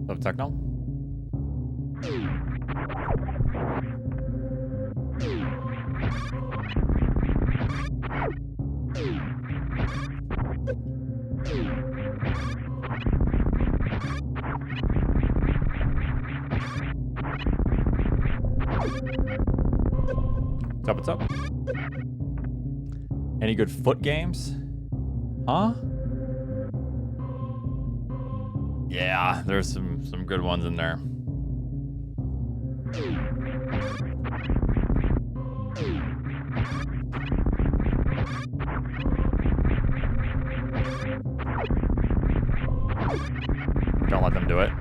Of techno. What's up? Any good foot games? Huh? Yeah, there's some good ones in there. Don't let them do it.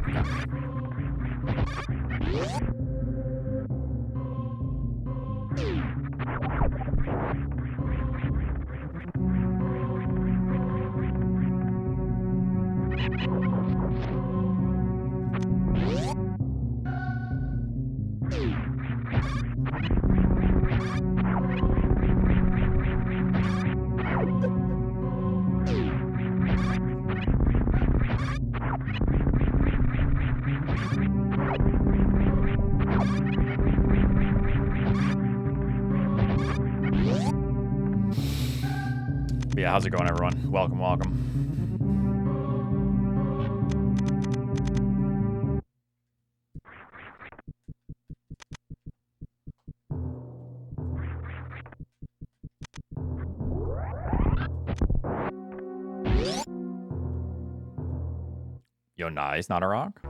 Yeah, how's it going, everyone? Welcome, welcome. Yo, nice, not a rock.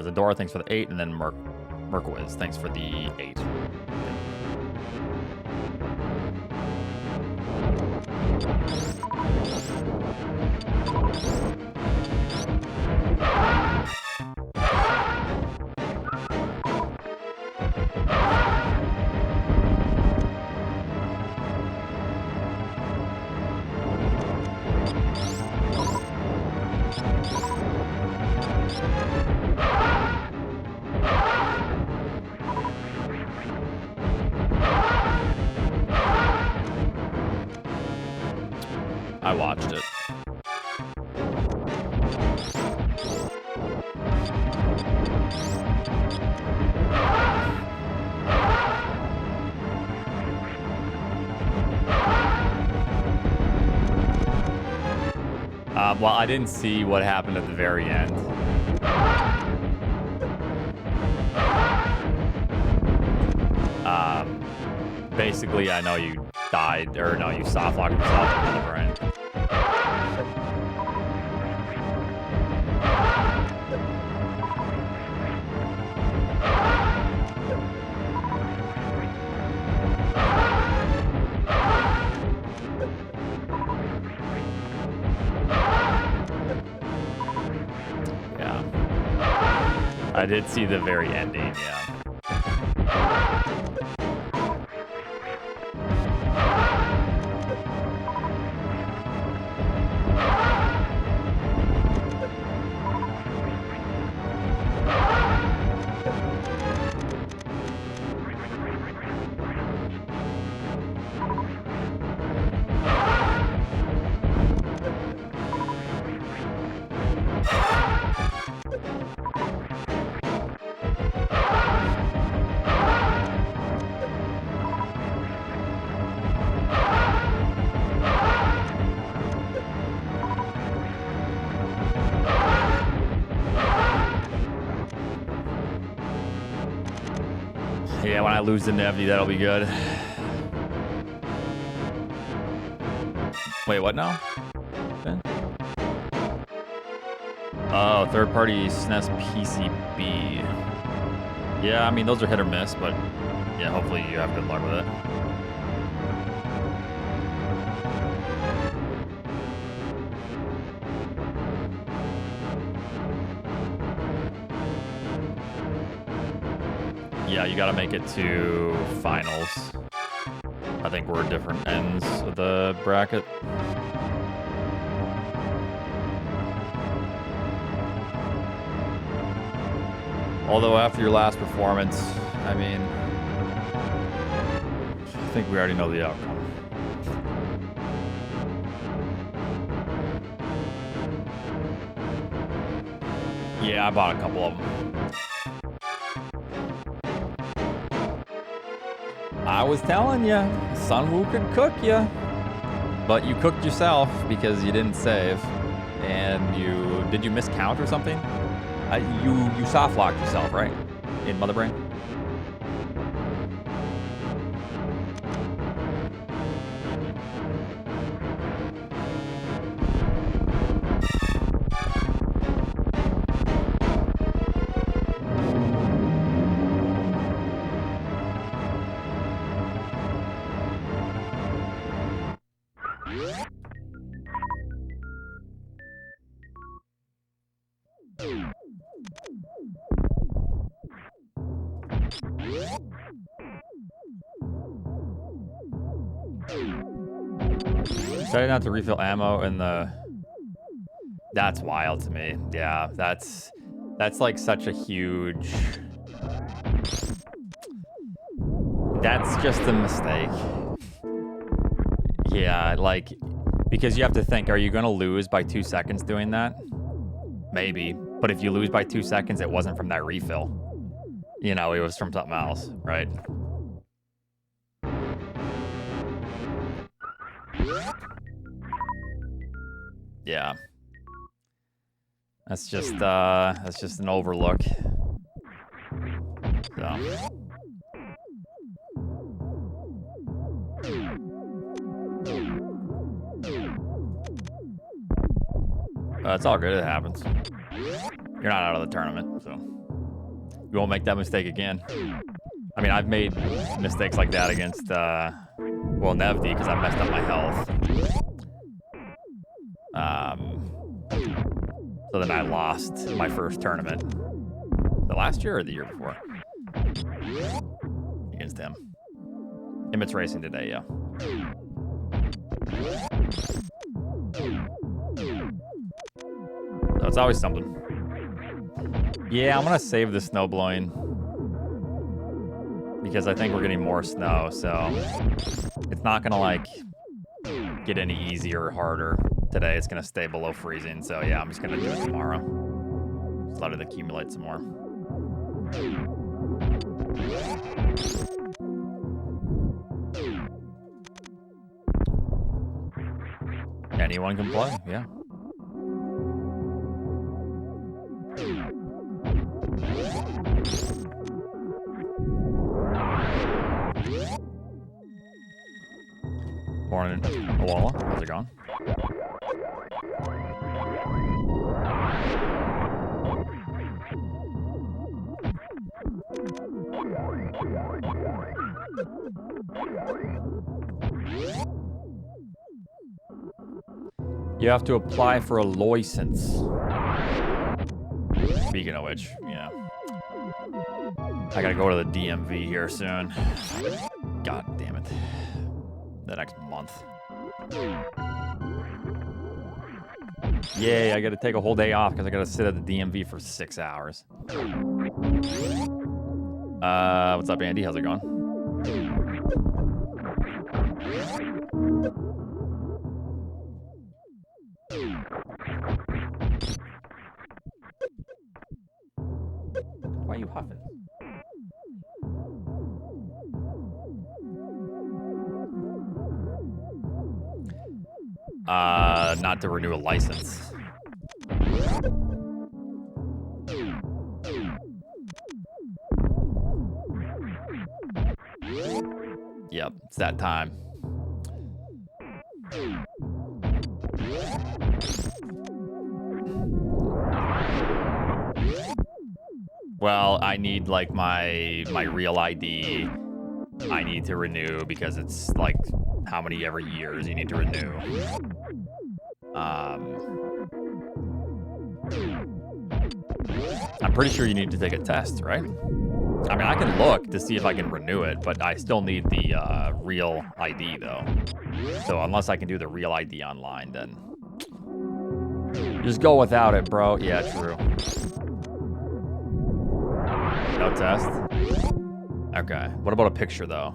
Zadora, thanks for the 8, and then Merkowitz, thanks for the 8. I watched it. Well, I didn't see what happened at the very end. Basically, I know you died, or no, you soft locked yourself in the brain. Yeah. I did see the very ending, yeah. Yeah, when I lose the Nevy, that'll be good. Wait, what now? Okay. Oh, third-party SNES PCB. Yeah, I mean, those are hit or miss, but yeah, hopefully you have good luck with it. Yeah, you gotta make it to finals. I think we're at different ends of the bracket. Although after your last performance, I mean, I think we already know the outcome. Yeah, I bought a couple of them. I was telling you, Sunwoo could cook you. But you cooked yourself because you didn't save. And did you miscount or something? You soft locked yourself, right? In Mother Brain? Decided not to refill ammo in the... That's wild to me. Yeah, that's like such a huge... That's just a mistake. Yeah, like, because you have to think, are you going to lose by 2 seconds doing that? Maybe. But if you lose by 2 seconds, it wasn't from that refill. You know, it was from something else, right? Yeah. That's just an overlook. So. It's all good, it happens. You're not out of the tournament, so you won't make that mistake again. I mean, I've made mistakes like that against, well, Nevdi, because I messed up my health. So then I lost my first tournament. The last year or the year before? Against him. Emmett's racing today, yeah. So it's always something. Yeah, I'm gonna save the snow blowing because I think we're getting more snow, so it's not gonna like get any easier or harder today. It's gonna stay below freezing, so yeah, I'm just gonna do it tomorrow. Just let it accumulate some more. Anyone can play, yeah. Morning, Awala. How's it going? You have to apply for a license. Speaking of which, yeah. I gotta go to the DMV here soon. God damn it. The next month. Yay, I gotta take a whole day off because I gotta sit at the DMV for 6 hours. What's up, Andy? How's it going? Why are you huffing? Not to renew a license. Yep, it's that time. Well, I need like my real ID. I need to renew because it's like how many every years you need to renew. I'm pretty sure you need to take a test, right? I mean, I can look to see if I can renew it, but I still need the real ID though. So unless I can do the real ID online, then just go without it, bro. Yeah, true. No test? Okay. What about a picture though?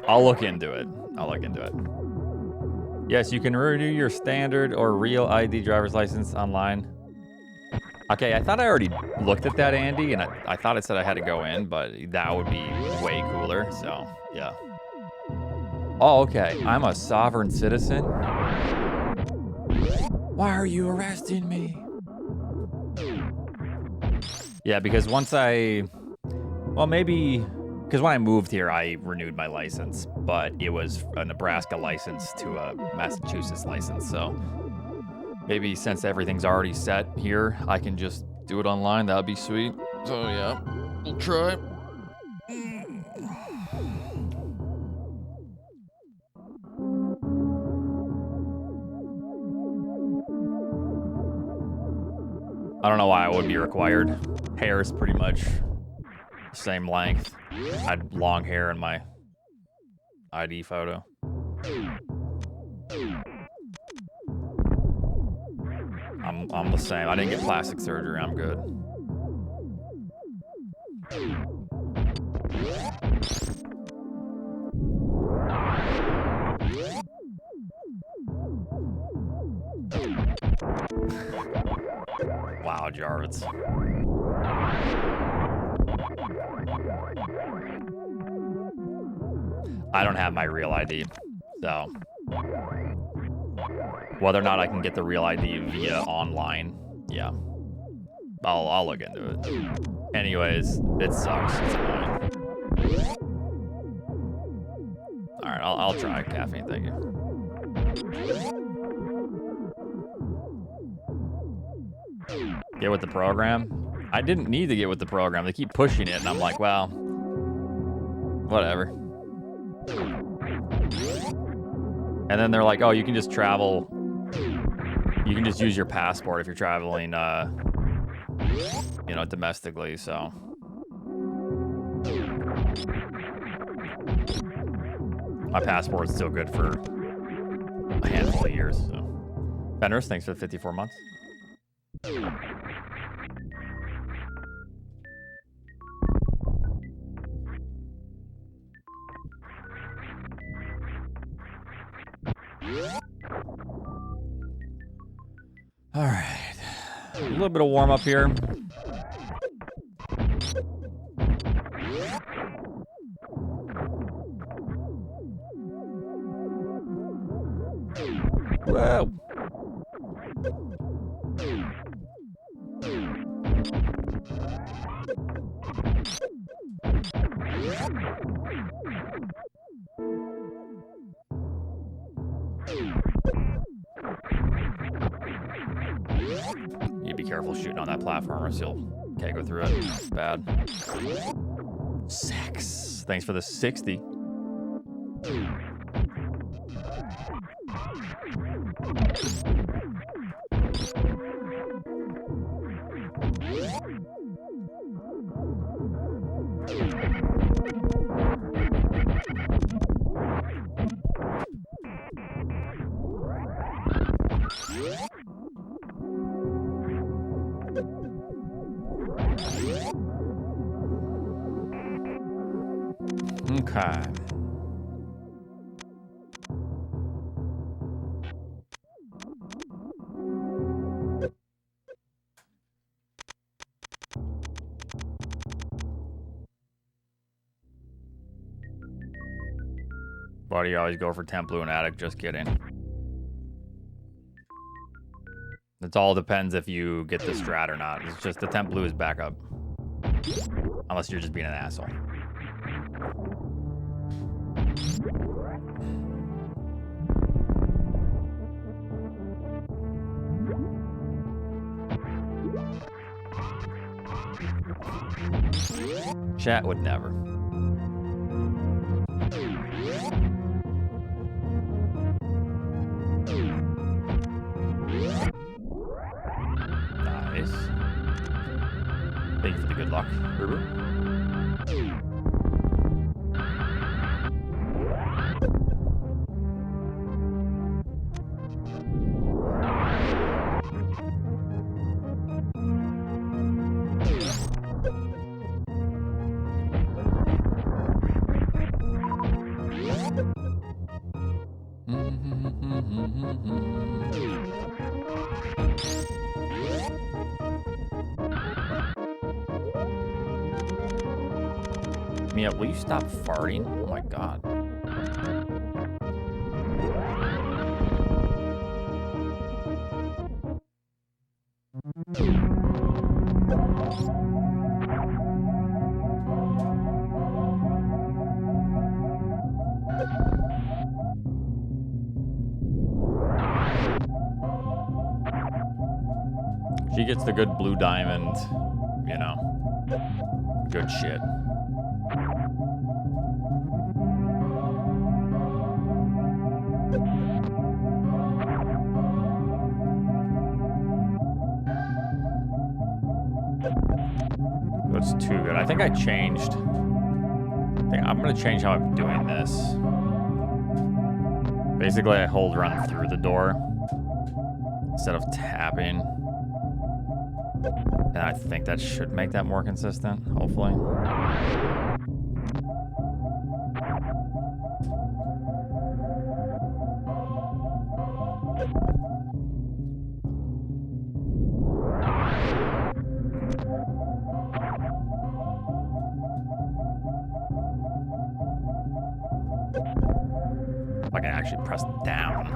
I'll look into it. I'll look into it. Yes, you can renew your standard or real ID driver's license online. Okay, I thought I already looked at that, Andy, and I thought it said I had to go in, but that would be way cooler, so, yeah. Oh, okay, I'm a sovereign citizen? Why are you arresting me? Yeah, because once well, maybe, because when I moved here, I renewed my license, but it was a Nebraska license to a Massachusetts license, so maybe since everything's already set here, I can just do it online. That'd be sweet. So yeah, we'll try. I don't know why it would be required. Hair is pretty much the same length. I had long hair in my ID photo. I'm the same. I didn't get plastic surgery. I'm good. Wow, Jarvis. I don't have my real ID, so whether or not I can get the real ID via online, yeah, I'll look into it. Anyways, it sucks. It's annoying. All right, I'll try caffeine. Thank you. Get with the program? I didn't need to get with the program. They keep pushing it, and I'm like, well, whatever. And then they're like, oh, you can just travel. You can just use your passport if you're traveling, you know, domestically, so. My passport's still good for a handful of years, so. Fenris, thanks for the 54 months. All right, a little bit of warm up here. Whoa. You be careful shooting on that platform or else you'll can't go through it. It's bad. Sex. Thanks for the 60. Okay. Why do you always go for Temp Blue and Attic? Just kidding. It all depends if you get the strat or not. It's just the Temp Blue is backup. Unless you're just being an asshole. Chat would never. Nice. Thank you for the good luck, Ruber. Mia, will you stop farting? Oh my god. She gets the good blue diamond, you know, good shit. That's too good. I think I changed. I'm gonna change how I'm doing this. Basically, I hold run through the door instead of tapping. And I think that should make that more consistent, hopefully. If I can actually press down.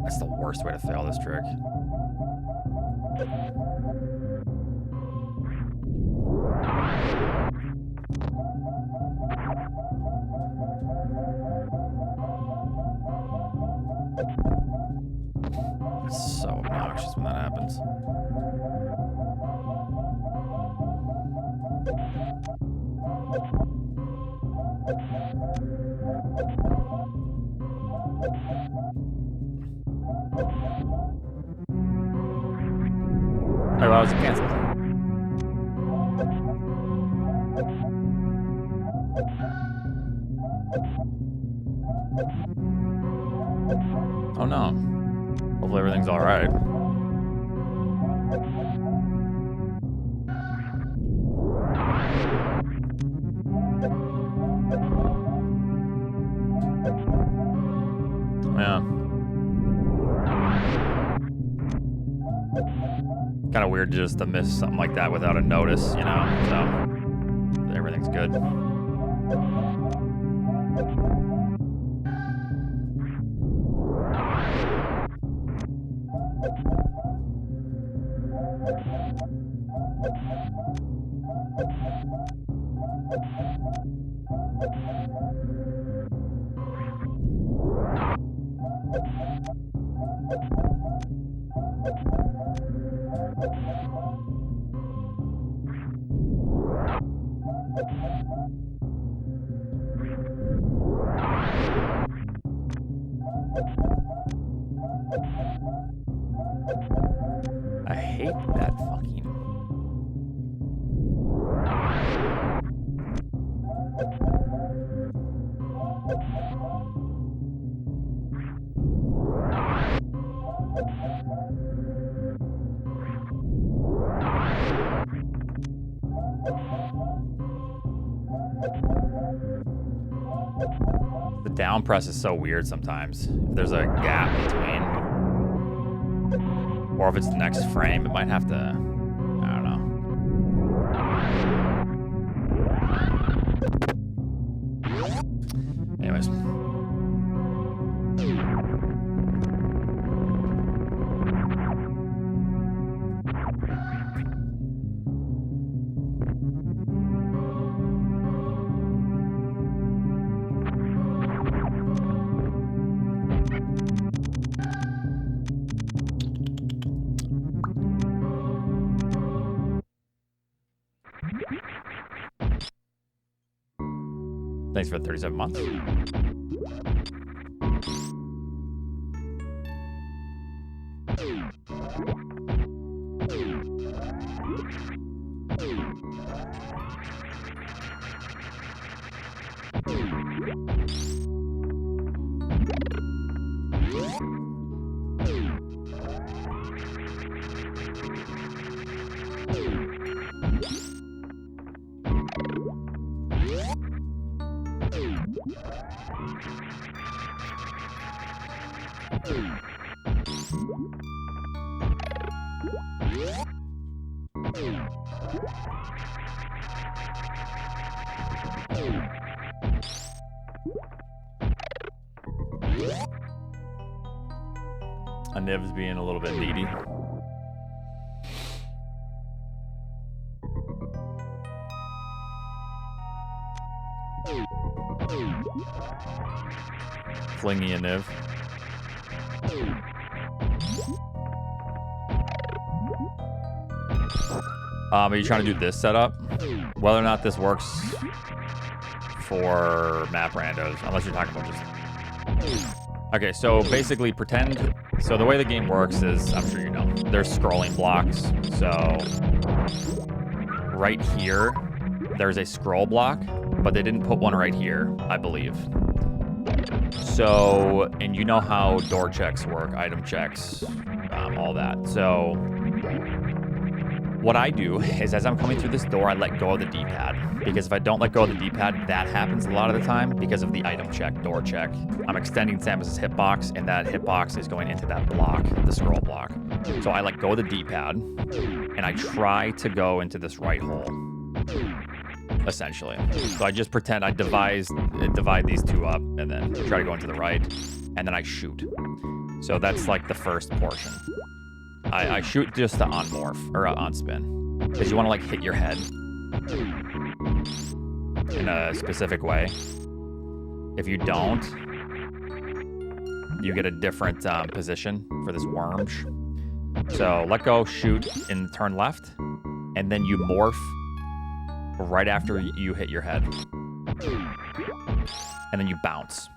That's the worst way to fail this trick. It's so obnoxious when that happens. Oh, why was it canceled? Oh no. Hopefully everything's all right. Yeah. Kind of weird just to miss something like that without a notice, you know? So, everything's good. I hate that fucking... The down press is so weird sometimes. If there's a gap between, or if it's the next frame, it might have to, I don't know. Anyways. Thanks for the 37 months. A Niv's being a little bit needy. Flingy a Niv. Are you trying to do this setup? Whether or not this works for map randos, unless you're talking about just... Okay, so basically pretend... So the way the game works is, I'm sure you know, there's scrolling blocks. So right here, there's a scroll block, but they didn't put one right here, I believe. So, and you know how door checks work, item checks, all that. So what I do is as I'm coming through this door, I let go of the D-pad. Because if I don't let go of the D-pad, that happens a lot of the time because of the item check, door check. I'm extending Samus's hitbox, and that hitbox is going into that block, the scroll block. So I let go of the D-pad, and I try to go into this right hole, essentially. So I just pretend I divide these two up, and then try to go into the right, and then I shoot. So that's like the first portion. I shoot just to on-morph, or on-spin. Because you want to like hit your head in a specific way. If you don't, you get a different position for this worm. So let go, shoot, and turn left. And then you morph right after you hit your head. And then you bounce.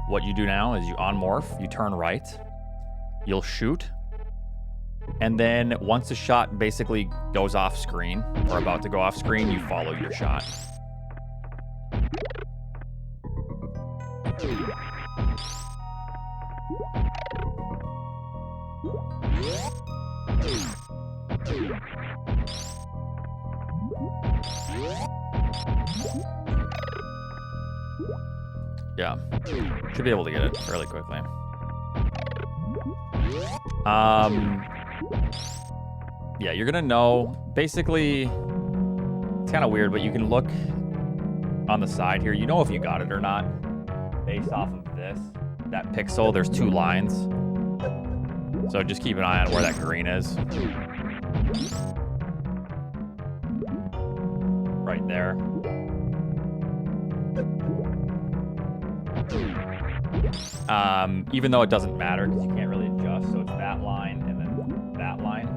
What you do now is you on-morph, you turn right, you'll shoot, and then once the shot basically goes off screen, or about to go off screen, you follow your shot. Yeah, should be able to get it fairly quickly. Yeah, you're gonna know, basically, it's kind of weird, but you can look on the side here. You know if you got it or not, based off of this, that pixel, there's two lines. So just keep an eye on where that green is. Right there. Even though it doesn't matter because you can't really adjust, so it's that line and then that line.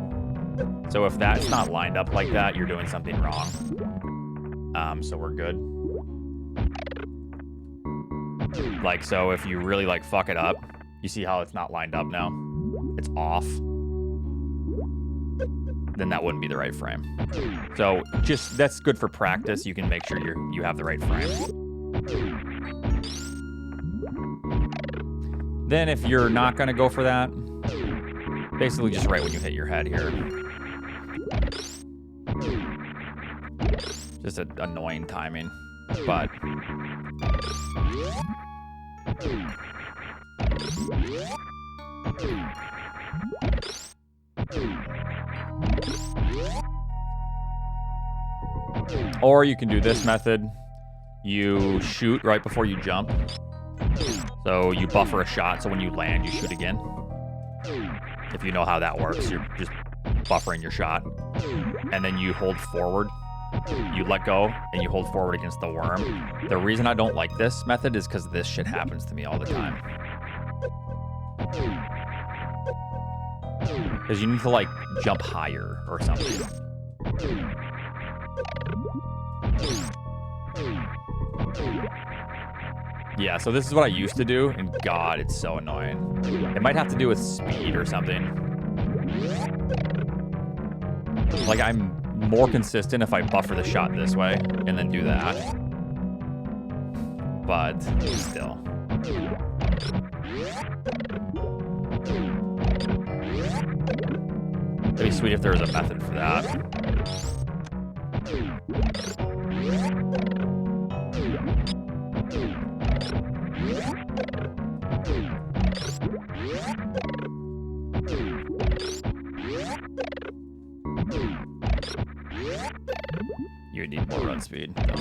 So if that's not lined up like that, you're doing something wrong. So we're good. Like, so if you really like fuck it up, you see how it's not lined up now? It's off. Then that wouldn't be the right frame. So just, that's good for practice. You can make sure you have the right frame. Then if you're not gonna go for that, basically just right when you hit your head here. Just an annoying timing, but. Or you can do this method. You shoot right before you jump. So you buffer a shot, so when you land, you shoot again. If you know how that works, you're just buffering your shot. And then you hold forward. You let go, and you hold forward against the worm. The reason I don't like this method is because this shit happens to me all the time. Because you need to, like, jump higher or something. Yeah, so this is what I used to do, and God, it's so annoying. It might have to do with speed or something. Like, I'm more consistent if I buffer the shot this way and then do that. But still. It'd be sweet if there was a method for that. You would need more run speed, though.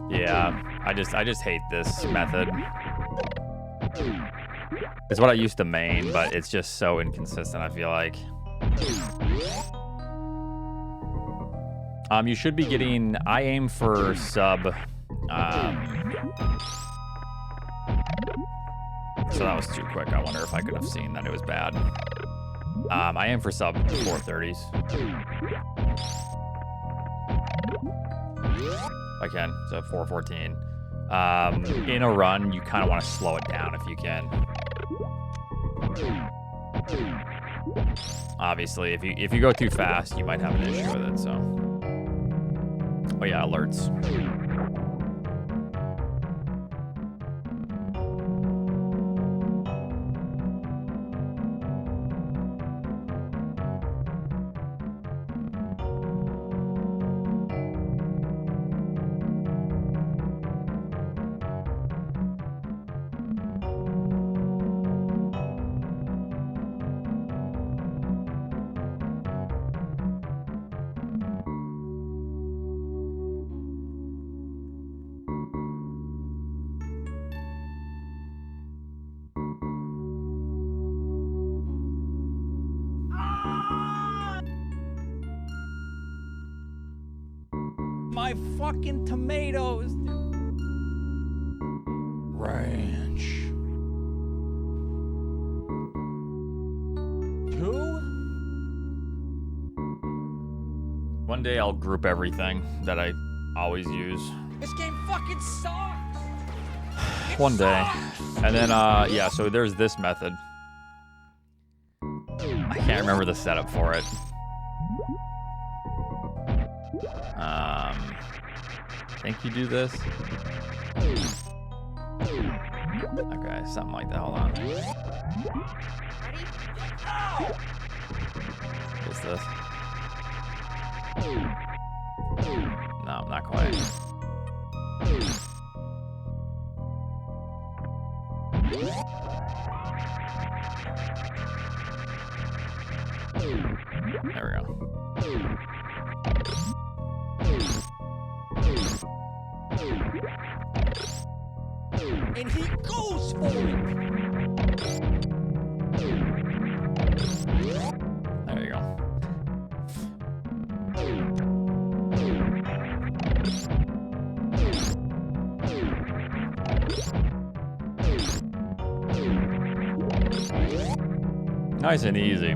Yeah, I just hate this method. It's what I used to main, but it's just so inconsistent, I feel like. You should be getting, I aim for sub, so that was too quick. I wonder if I could have seen that it was bad. I aim for sub 430s. I can, so 414. In a run, you kind of want to slow it down if you can. Obviously, if you go too fast, you might have an issue with it, so. Oh yeah, alerts. My fucking tomatoes. Ranch. 2? One day I'll group everything that I always use. This game fucking sucks. One day. And then, yeah, so there's this method. I can't remember the setup for it. I think you do this. Okay, something like that. Hold on. What's this? No, not quite. There we go. And he goes for it. There you go. Nice and easy.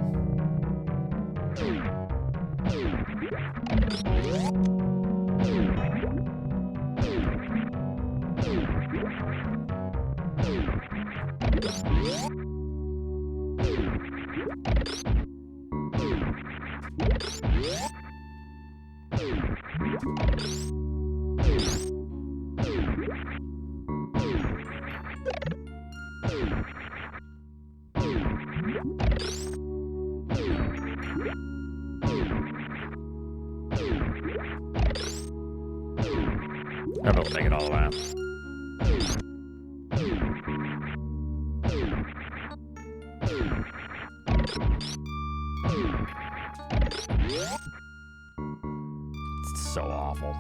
I will make it all the way out. It's so awful.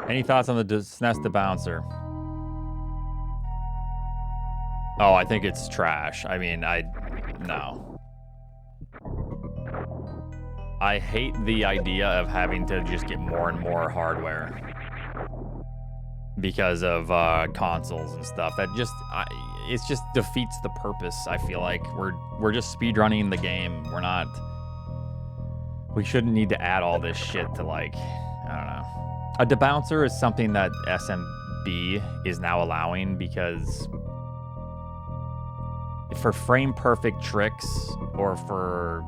Any thoughts on the SNES the Bouncer? Oh, I think it's trash. I mean, no. I hate the idea of having to just get more and more hardware because of consoles and stuff. That just, it just defeats the purpose. I feel like we're just speedrunning the game. We're not. We shouldn't need to add all this shit to, like, I don't know. A debouncer is something that SMB is now allowing because for frame perfect tricks or for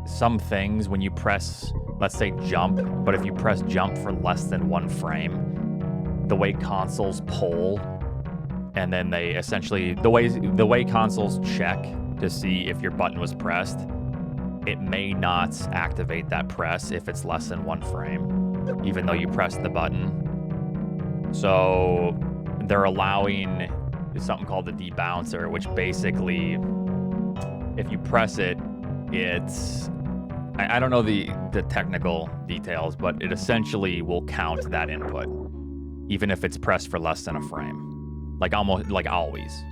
some things, when you press, let's say jump, but if you press jump for less than 1 frame, the way consoles poll, and then they essentially, the way consoles check to see if your button was pressed, it may not activate that press if it's less than 1 frame, even though you pressed the button. So they're allowing something called the debouncer, which basically, if you press it, it's, I don't know the technical details, but it essentially will count that input, even if it's pressed for less than a frame. Like almost, like always.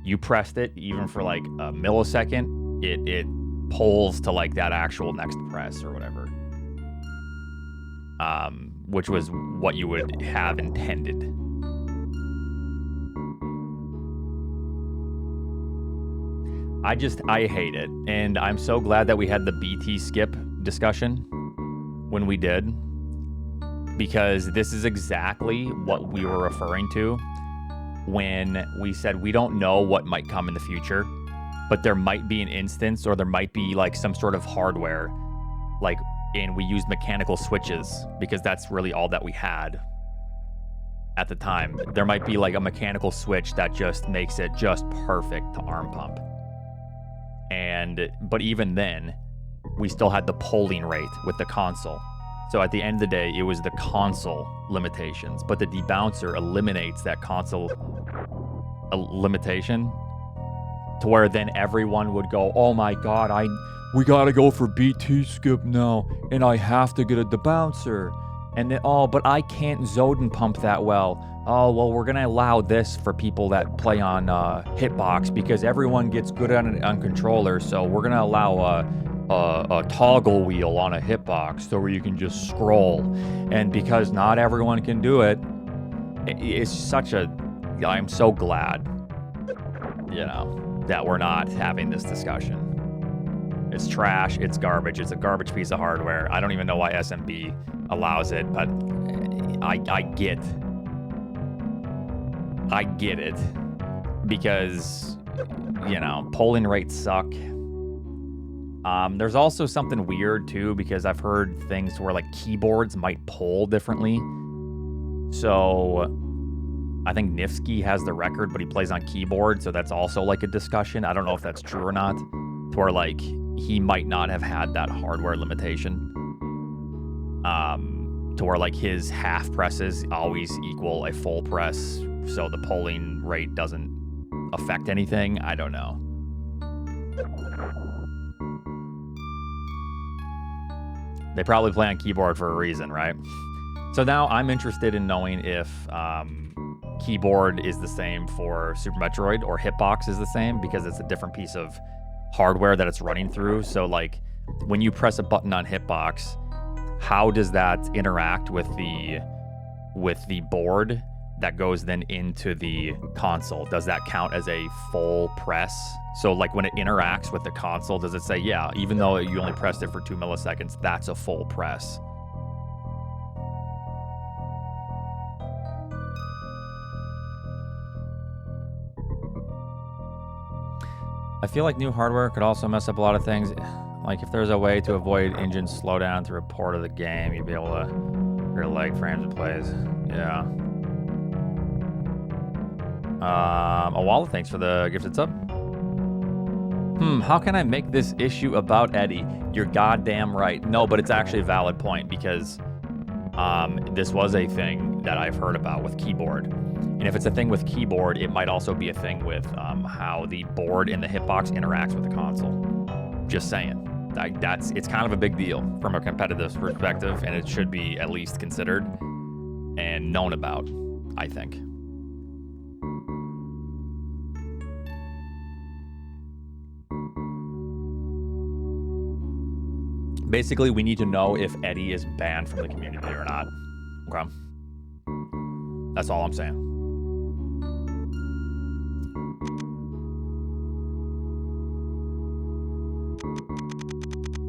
You pressed it, even for like a millisecond, it polls to like that actual next press or whatever. Which was what you would have intended. I hate it. And I'm so glad that we had the BT skip discussion when we did. Because this is exactly what we were referring to when we said we don't know what might come in the future, but there might be an instance or there might be like some sort of hardware, like, and we used mechanical switches because that's really all that we had at the time. There might be like a mechanical switch that just makes it just perfect to arm pump. But even then, we still had the polling rate with the console. So at the end of the day, it was the console limitations, but the debouncer eliminates that console limitation to where then everyone would go, oh my God, we gotta go for BT skip now, and I have to get a debouncer. And then, oh, but I can't Zoden pump that well. Oh, well, we're gonna allow this for people that play on Hitbox because everyone gets good on controllers, so we're gonna allow a toggle wheel on a Hitbox so where you can just scroll. And because not everyone can do it, it's such a, I'm so glad, you know, that we're not having this discussion. It's trash, it's garbage, it's a garbage piece of hardware. I don't even know why SMB allows it, but I get it because, you know, polling rates suck. There's also something weird too, because I've heard things where like keyboards might poll differently. So I think Nifsky has the record, but he plays on keyboard, so that's also like a discussion. I don't know if that's true or not, to where like he might not have had that hardware limitation. To where like his half presses always equal a full press, so the polling rate doesn't affect anything. I don't know. They probably play on keyboard for a reason, right? So now I'm interested in knowing if keyboard is the same for Super Metroid or Hitbox is the same, because it's a different piece of hardware that it's running through. So like when you press a button on Hitbox, how does that interact with the board that goes then into the console? Does that count as a full press? So like when it interacts with the console, does it say, yeah, even though you only pressed it for 2 milliseconds, that's a full press? I feel like new hardware could also mess up a lot of things. Like if there's a way to avoid engine slowdown through a port of the game, you'd be able to hear lag frames and plays. Yeah. Awala, thanks for the gifted sub. How can I make this issue about Eddie? You're goddamn right. No, but it's actually a valid point because this was a thing that I've heard about with keyboard. And if it's a thing with keyboard, it might also be a thing with how the board in the Hitbox interacts with the console. Just saying. It's kind of a big deal from a competitive perspective, and it should be at least considered and known about, I think. Basically, we need to know if Eddie is banned from the community or not. Okay. That's all I'm saying.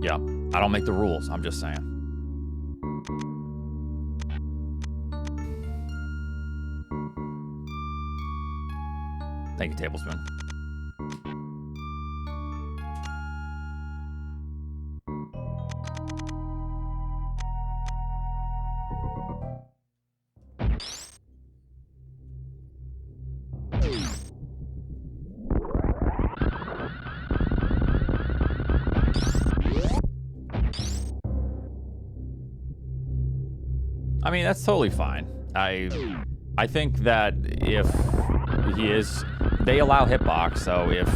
Yeah, I don't make the rules. I'm just saying. Thank you, Tablespoon. I mean, that's totally fine. I think that if he is, they allow hitbox, so if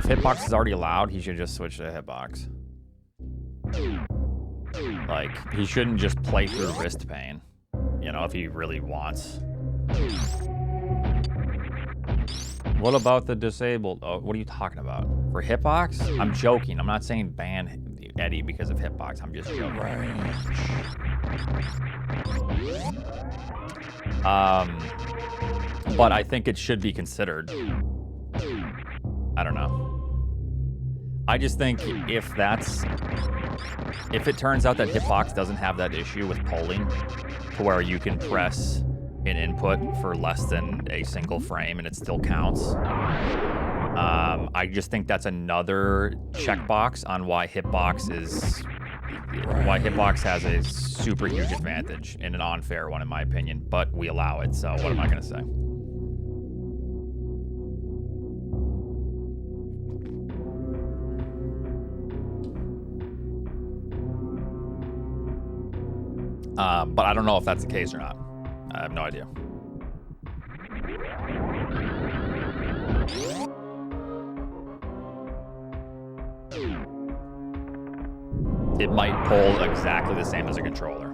hitbox is already allowed, he should just switch to hitbox. Like, he shouldn't just play through wrist pain, you know, if he really wants. What about the disabled? Oh, what are you talking about? For hitbox? I'm joking. I'm not saying ban Eddie because of hitbox. I'm just joking. But I think it should be considered. I don't know. I just think if it turns out that hitbox doesn't have that issue with polling, to where you can press an input for less than a single frame and it still counts, I just think that's another checkbox on why hitbox has a super huge advantage and an unfair one in my opinion, but we allow it, so what am I gonna say? But I don't know if that's the case or not. I have no idea. It might pull exactly the same as a controller,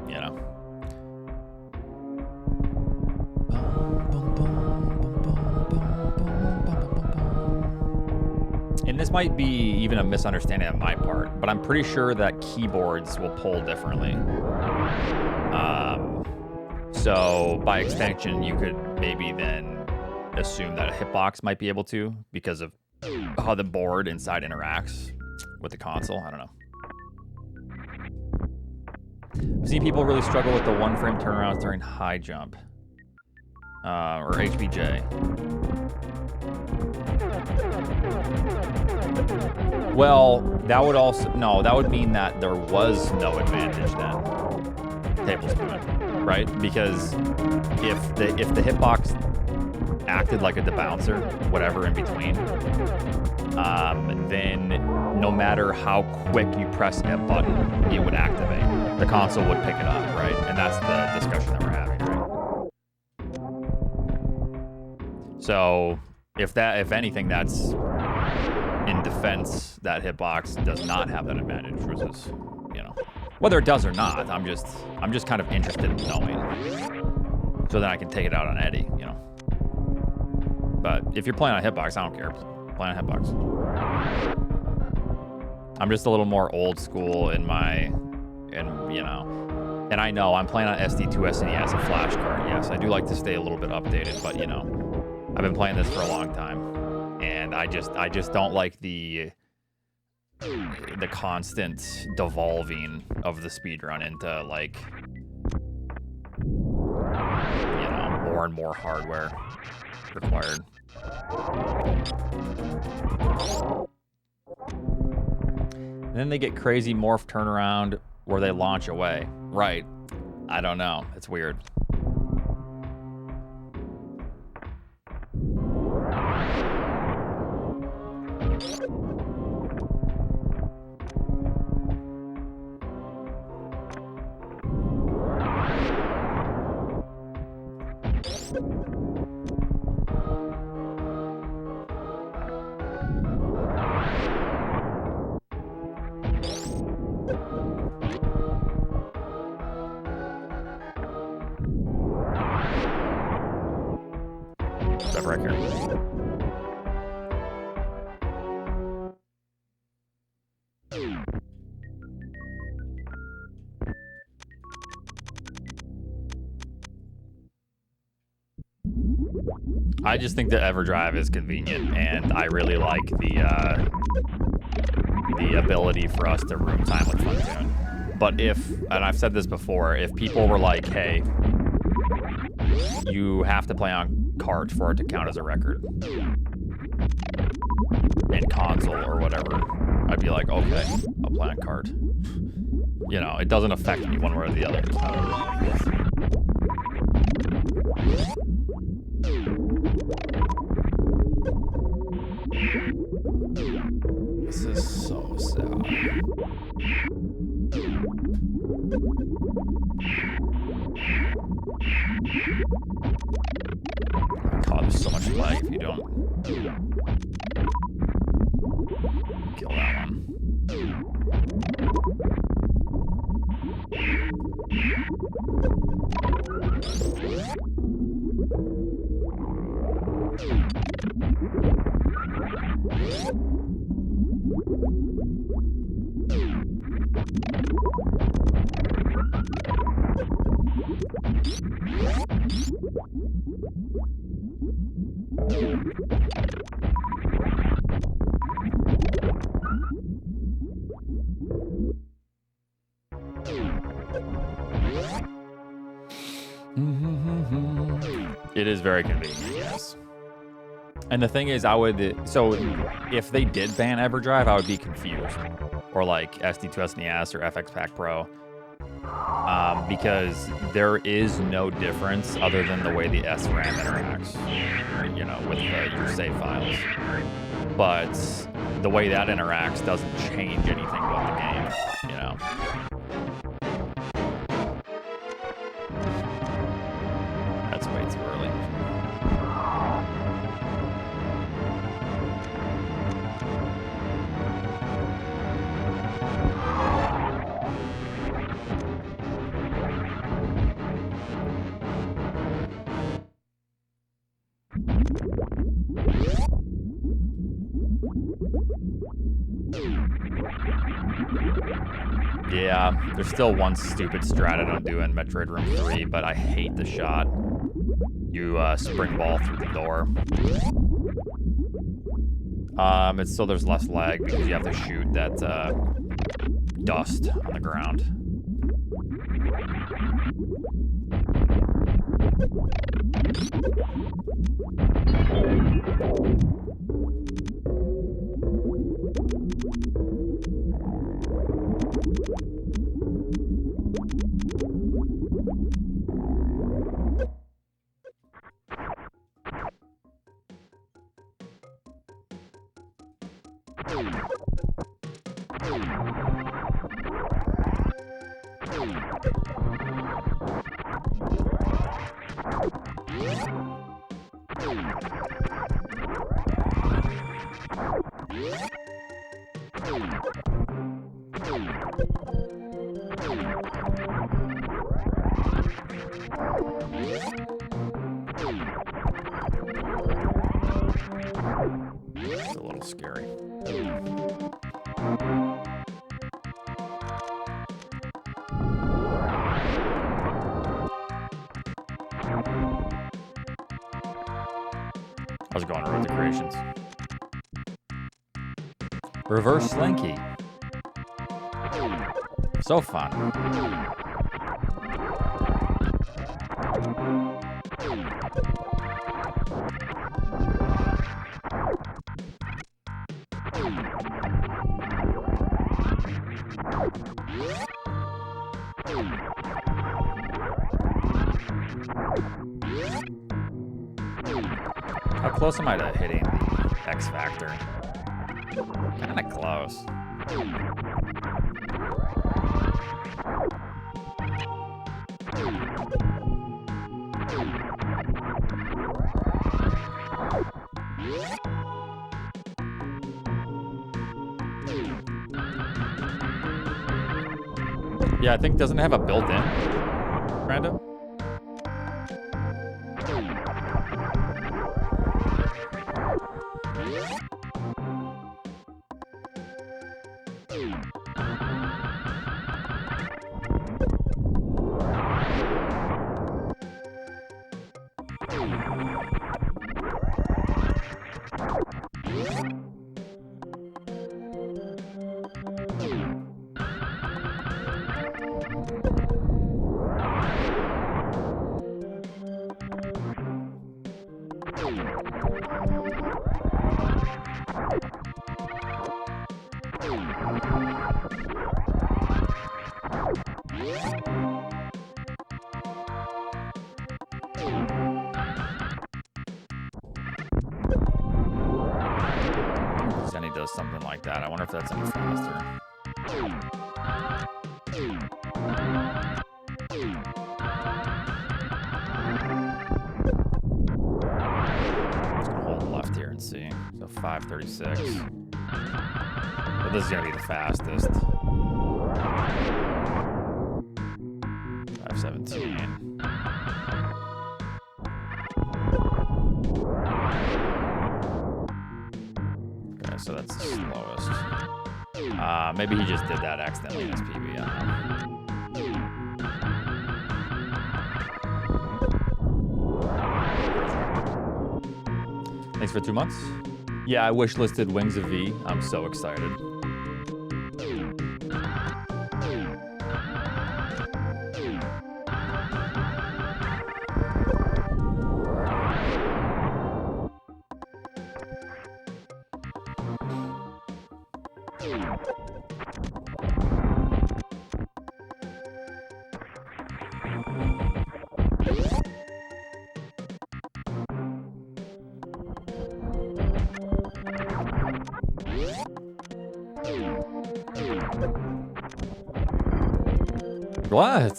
you know? And this might be even a misunderstanding on my part, but I'm pretty sure that keyboards will pull differently. So by extension, you could maybe then assume that a hitbox might be able to, because of how the board inside interacts with the console. I don't know. I've seen people really struggle with the one frame turnarounds during high jump. Or HBJ. Well, that would also, no, that would mean that there was no advantage then. Tablespoon, right? Because if the hitbox acted like a debouncer, whatever in between, then no matter how quick you press a button, it would activate. The console would pick it up, right? And that's the discussion that we're having, right? So if anything, that's in defense that hitbox does not have that advantage, which is, you know, whether it does or not, I'm just kind of interested in knowing, so that I can take it out on Eddie, you know. But if you're playing on hitbox, I don't care. Play on hitbox. I'm just a little more old school in my, you know, and I know I'm playing on SD2 SNES, a flash card. Yes, I do like to stay a little bit updated, but you know, I've been playing this for a long time, and I just don't like the constant devolving of the speedrun into, like, you know, more and more hardware required. And then they get crazy morph turnaround where they launch away. Right. I don't know. It's weird. Stuff right here. I just think that EverDrive is convenient, and I really like the ability for us to room time with Funtune. But if, and I've said this before, if people were like, hey, you have to play on cart for it to count as a record. In console or whatever, I'd be like, okay, I'll play on cart. You know, it doesn't affect me one way or the other. This is so sad. God, there's so much lag if you don't kill that one. It is very convenient, yes. And the thing is, so if they did ban EverDrive, I would be confused. Or like SD2SNES or FX Pack Pro. Because there is no difference other than the way the SRAM interacts, you know, with your save files. But the way that interacts doesn't change anything about the game, you know. That's way too early. Yeah, there's still one stupid strat I don't do in Metroid Room 3, but I hate the shot. You spring ball through the door. It's so there's less lag because you have to shoot that dust on the ground. It's a little scary. How's it going, Road to Creations? Reverse Slinky. So fun. How close am I to hitting the X Factor? Kinda close. Yeah, I think, doesn't it have a built-in, Brando? I wonder if that's any faster. Just gonna hold left here and see. So 536. But this is gonna be the fastest. 517. Okay, so that's the slowest. Maybe he just did that accidentally in his PB. I don't know. Thanks for 2 months. Yeah, I wish listed Wings of V. I'm so excited. What?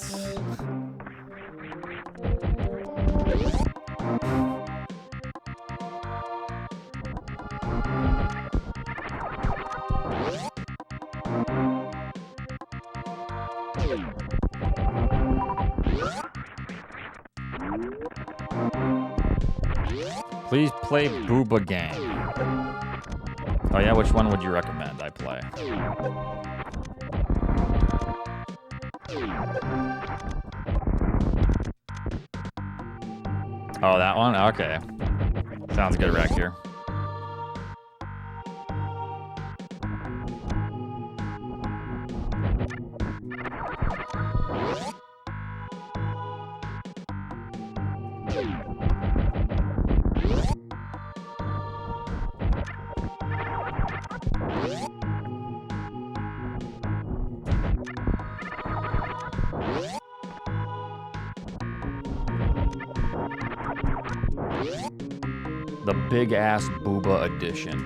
Please play Booba Gang. Oh yeah, which one would you recommend I play? Oh, that one? Okay. Sounds good, Rack here. The big ass Booba edition.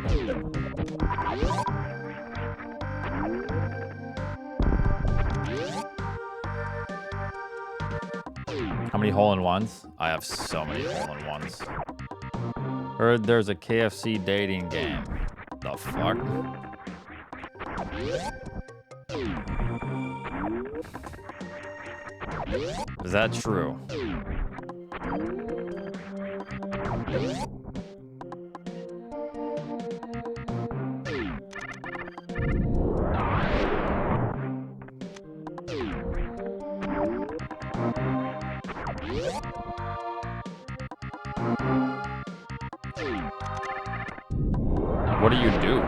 How many hole-in-ones? I have so many hole-in-ones. Heard there's a KFC dating game. The fuck? Is that true? What do you do?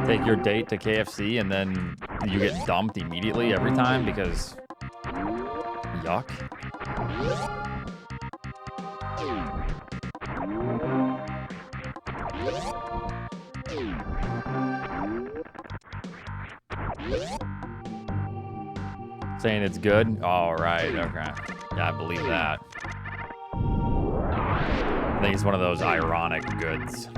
Take your date to KFC and then you get dumped immediately every time because yuck. Saying it's good? All right, okay. Yeah, I believe that. I think it's one of those ironic goods.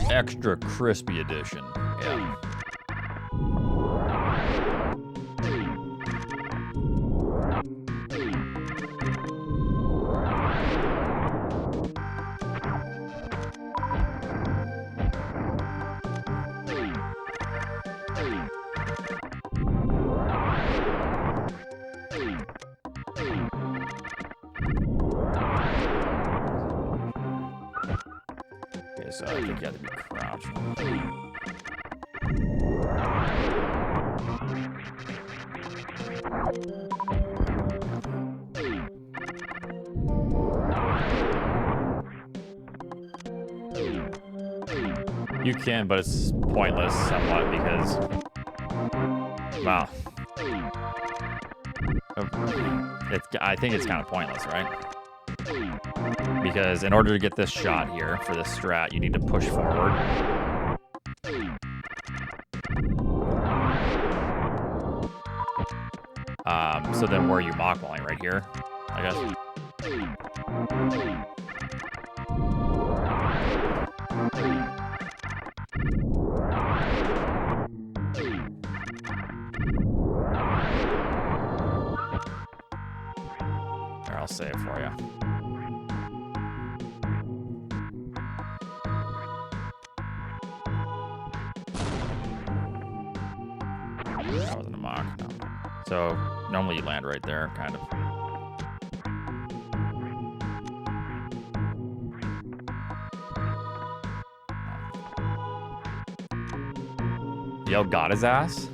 Extra crispy edition. Yeah. So I think you have to be crouching. You can, but it's pointless somewhat because, wow. I think it's kind of pointless, right? Because in order to get this shot here for this strat, you need to push forward. So then where are you mock walling? Right here, I guess. Here, I'll say it for you. That wasn't a mock, no. So normally you land right there, kind of. Yo, got his ass.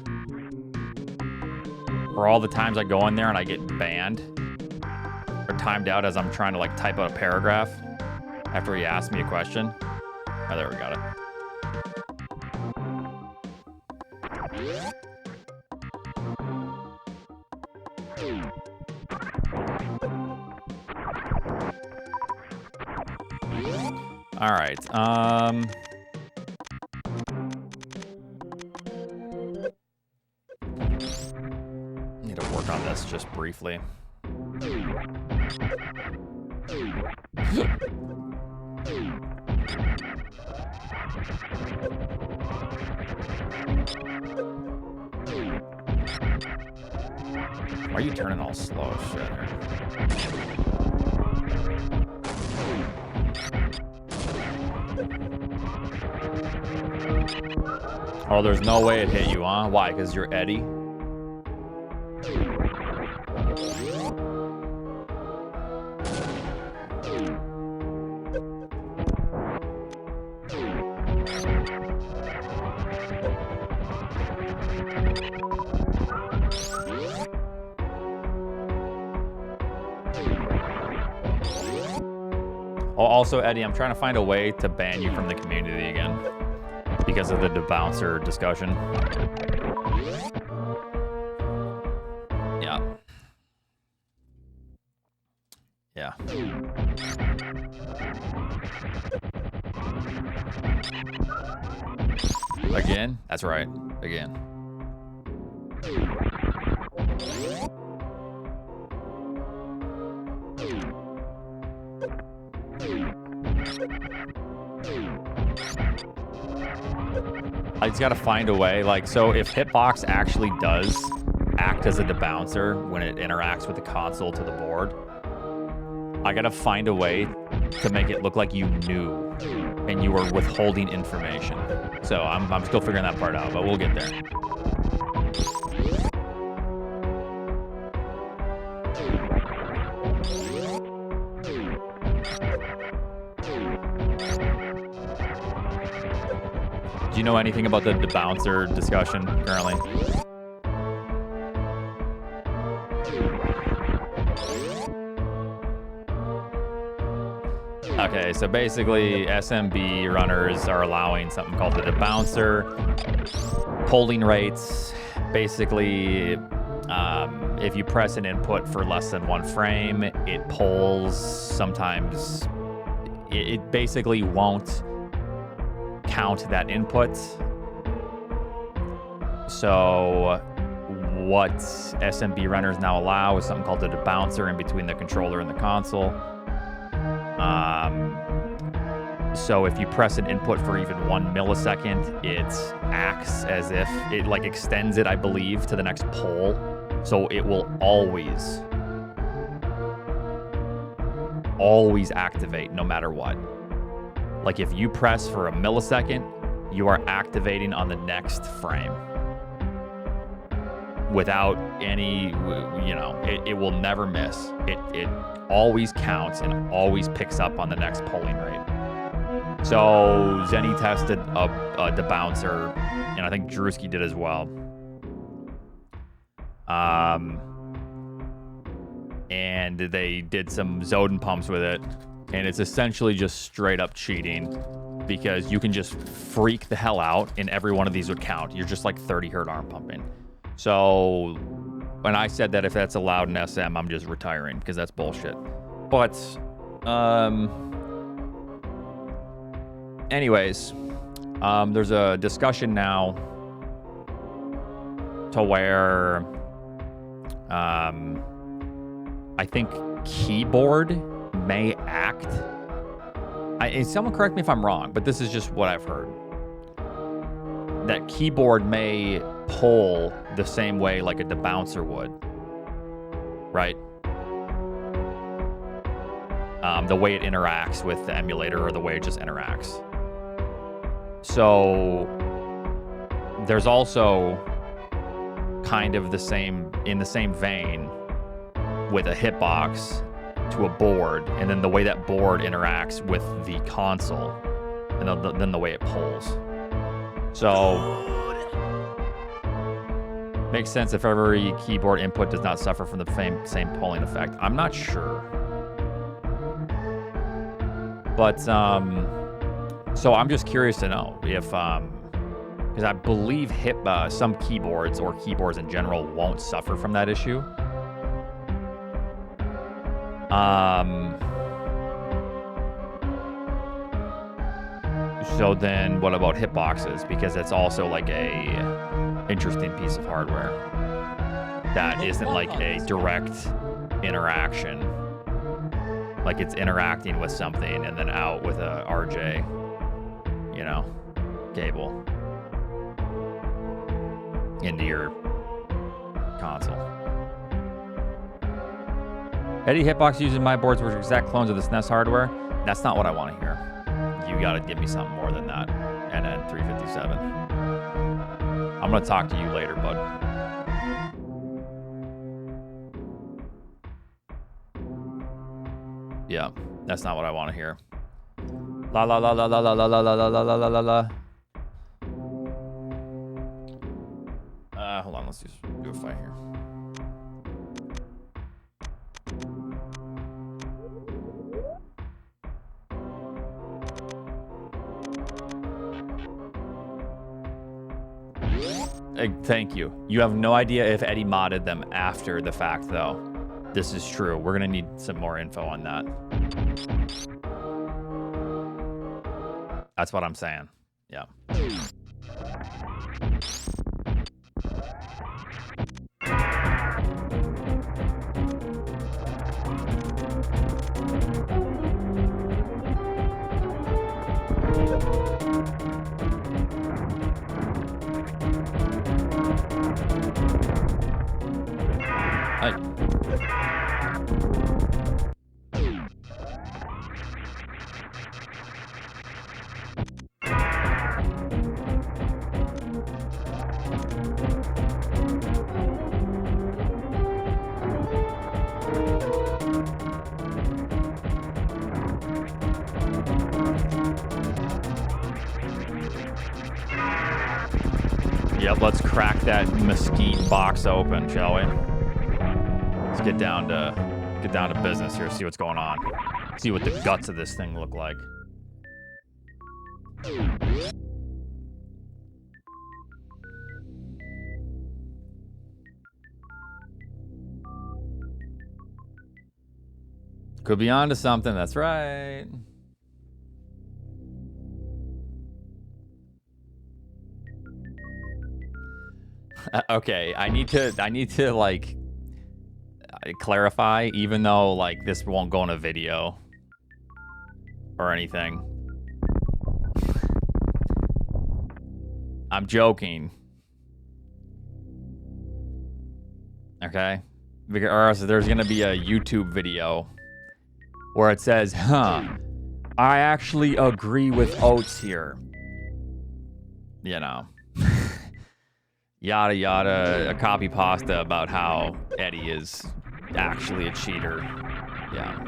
For all the times I go in there and I get banned or timed out as I'm trying to like type out a paragraph after he asked me a question. Oh, there we got it. All right. Need to work on this just briefly. Why are you turning all slow as shit here? Oh, there's no way it hit you, huh? Why? Because you're Eddie? Oh, also, Eddie, I'm trying to find a way to ban you from the community again because of the debouncer discussion. Yeah. Yeah. Again? That's right. Again. I just gotta find a way. Like, so if Hitbox actually does act as a debouncer when it interacts with the console to the board, I gotta find a way to make it look like you knew and you were withholding information. So I'm still figuring that part out, but we'll get there. Do you know anything about the debouncer discussion currently? Okay, so basically SMB runners are allowing something called the debouncer. Polling rates, basically, if you press an input for less than 1 frame, it polls. Sometimes it basically won't count that input. So what SMB runners now allow is something called the debouncer in between the controller and the console. So if you press an input for even 1 millisecond, it acts as if it like extends it, I believe, to the next poll. So it will always activate no matter what. Like if you press for a millisecond, you are activating on the next frame. Without any, you know, it will never miss. It always counts and always picks up on the next polling rate. So Zenny tested a debouncer, and I think Drewski did as well. And they did some Zoden pumps with it, and it's essentially just straight up cheating because you can just freak the hell out and every one of these would count. You're just like 30 hertz arm pumping. So when I said that if that's allowed in SM, I'm just retiring because that's bullshit. But anyways, there's a discussion now to where I think keyboard may act. Someone correct me if I'm wrong, but this is just what I've heard. That keyboard may pull the same way like a debouncer would, right? The way it interacts with the emulator or the way it just interacts. So there's also kind of the same, in the same vein with a hitbox to a board, and then the way that board interacts with the console, and then the way it pulls. So makes sense if every keyboard input does not suffer from the same pulling effect. I'm not sure. But, so I'm just curious to know if, because I believe some keyboards or keyboards in general won't suffer from that issue. So then what about hitboxes? Because it's also like a interesting piece of hardware that isn't like a direct interaction. Like it's interacting with something and then out with a RJ, you know, cable into your console. Eddie hitbox using my boards were exact clones of the SNES hardware. That's not what I want to hear. You got to give me something more than that. NN 357. I'm going to talk to you later, bud. Yeah, that's not what I want to hear. La la la la la la la la la la la la la la. Hold on, let's just do a fight here. Thank you. You have no idea if Eddie modded them after the fact, though. This is true. We're gonna need some more info on that. That's what I'm saying. Yeah. Yep, let's crack that mesquite box open, shall we? Let's get down to business here, see what's going on. See what the guts of this thing look like. Could be onto something, that's right. Okay, I need to like clarify, even though like this won't go in a video or anything. I'm joking. Okay? Or else there's gonna be a YouTube video where it says, I actually agree with Oats here. You know. Yada yada, a copy pasta about how Eddie is actually a cheater. Yeah.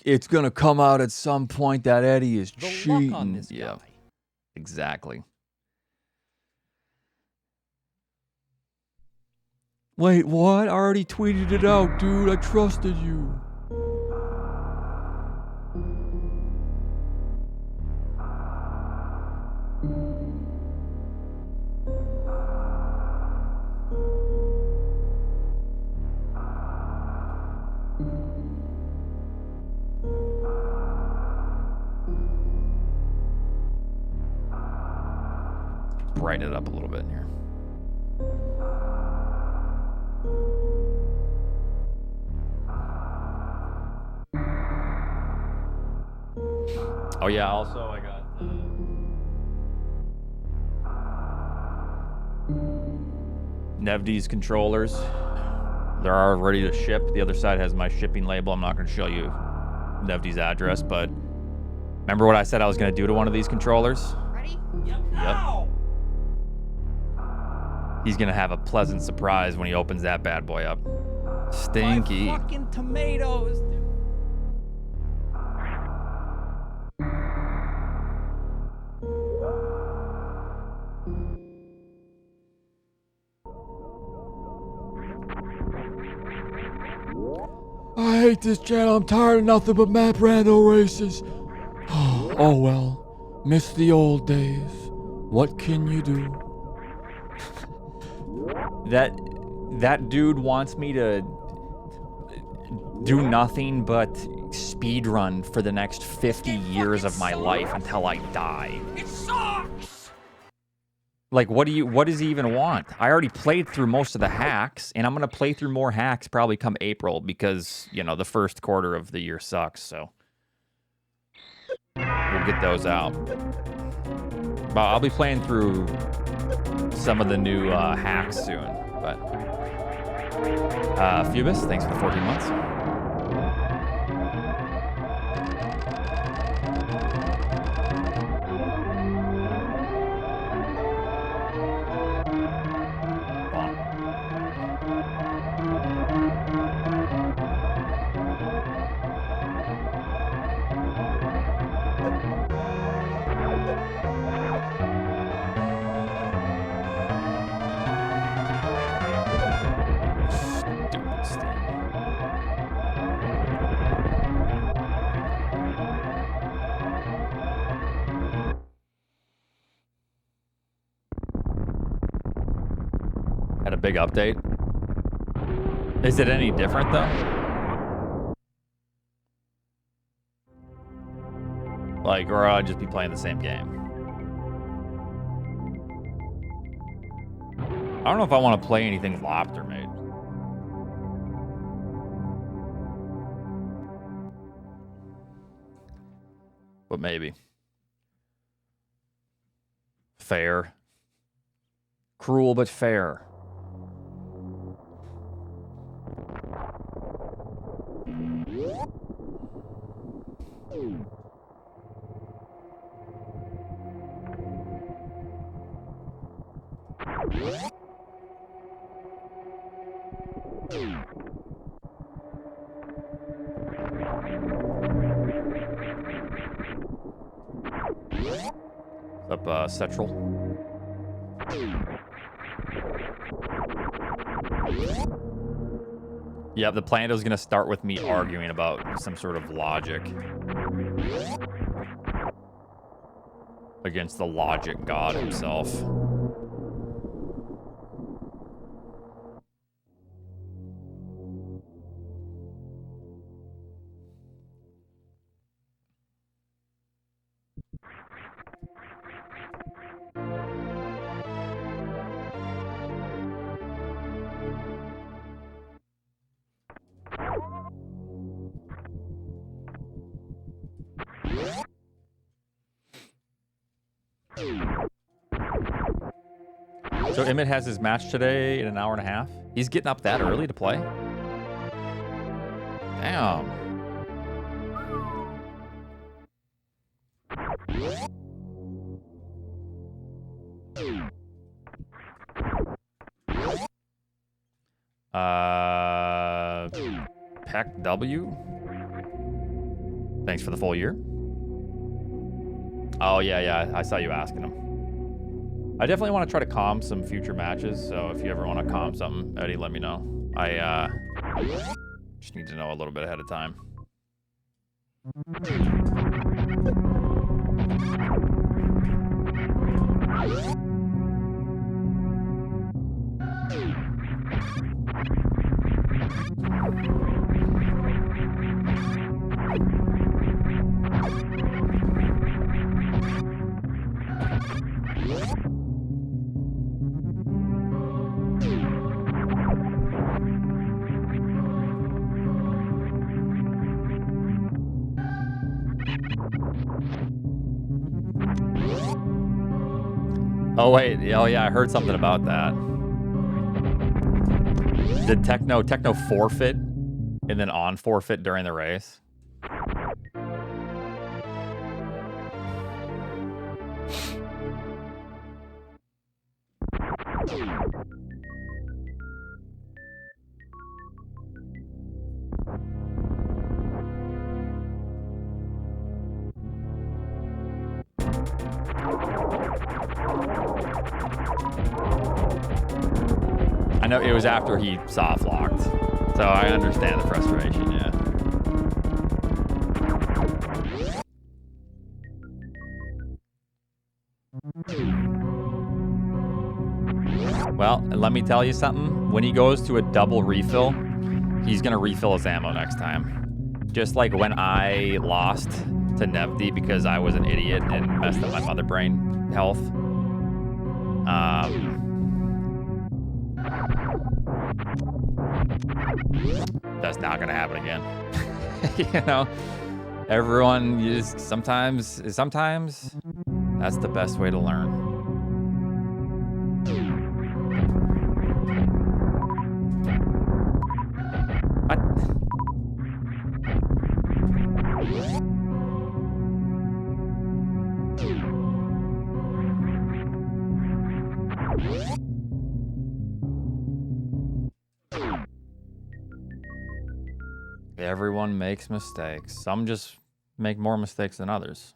It's gonna come out at some point that Eddie is cheating. Luck on this guy. Yeah, exactly. Wait, what? I already tweeted it out, dude. I trusted you. brighten it up a little bit here. Oh yeah, also I got Nevdi's controllers. They're all ready to ship. The other side has my shipping label. I'm not going to show you Nevdi's address, but remember what I said I was going to do to one of these controllers? Ready? Yep. He's going to have a pleasant surprise when he opens that bad boy up. Stinky. My fucking tomatoes, dude. I hate this channel. I'm tired of nothing but map rando races. Oh well. Miss the old days. What can you do? That dude wants me to do nothing but speedrun for the next 50 years of my life until I die. It sucks. Like, what does he even want? I already played through most of the hacks, and I'm gonna play through more hacks probably come April because, you know, the first quarter of the year sucks, so we'll get those out. But I'll be playing through some of the new hacks soon, but Phoebus, thanks for the 14 months. Had a big update. Is it any different though? Like, or I'll just be playing the same game. I don't know if I want to play anything Lobster made. But maybe. Fair. Cruel but fair. Up, Central. Yeah, the plan is going to start with me arguing about some sort of logic against the logic god himself. So Emmett has his match today in an hour and a half. He's getting up that early to play? Damn. Pack W? Thanks for the full year. Oh, yeah, I saw you asking him. I definitely want to try to calm some future matches, so if you ever want to calm something, Eddie, let me know. I just need to know a little bit ahead of time. Oh wait, oh yeah, I heard something about that. Did Techno forfeit and then on forfeit during the race? I know it was after he soft locked, so I understand the frustration. Yeah. Well, let me tell you something. When he goes to a double refill, he's gonna refill his ammo next time. Just like when I lost to Nevdi because I was an idiot and messed up my mother brain health. That's not gonna happen again. You know, everyone, you just sometimes that's the best way to learn. What? Everyone makes mistakes. Some just make more mistakes than others.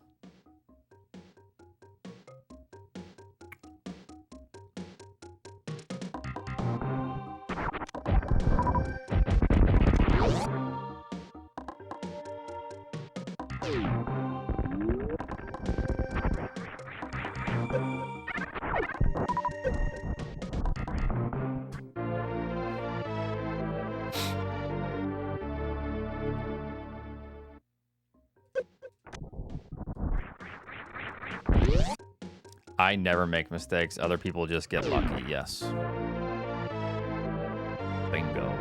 I never make mistakes. Other people just get lucky. Yes. Bingo.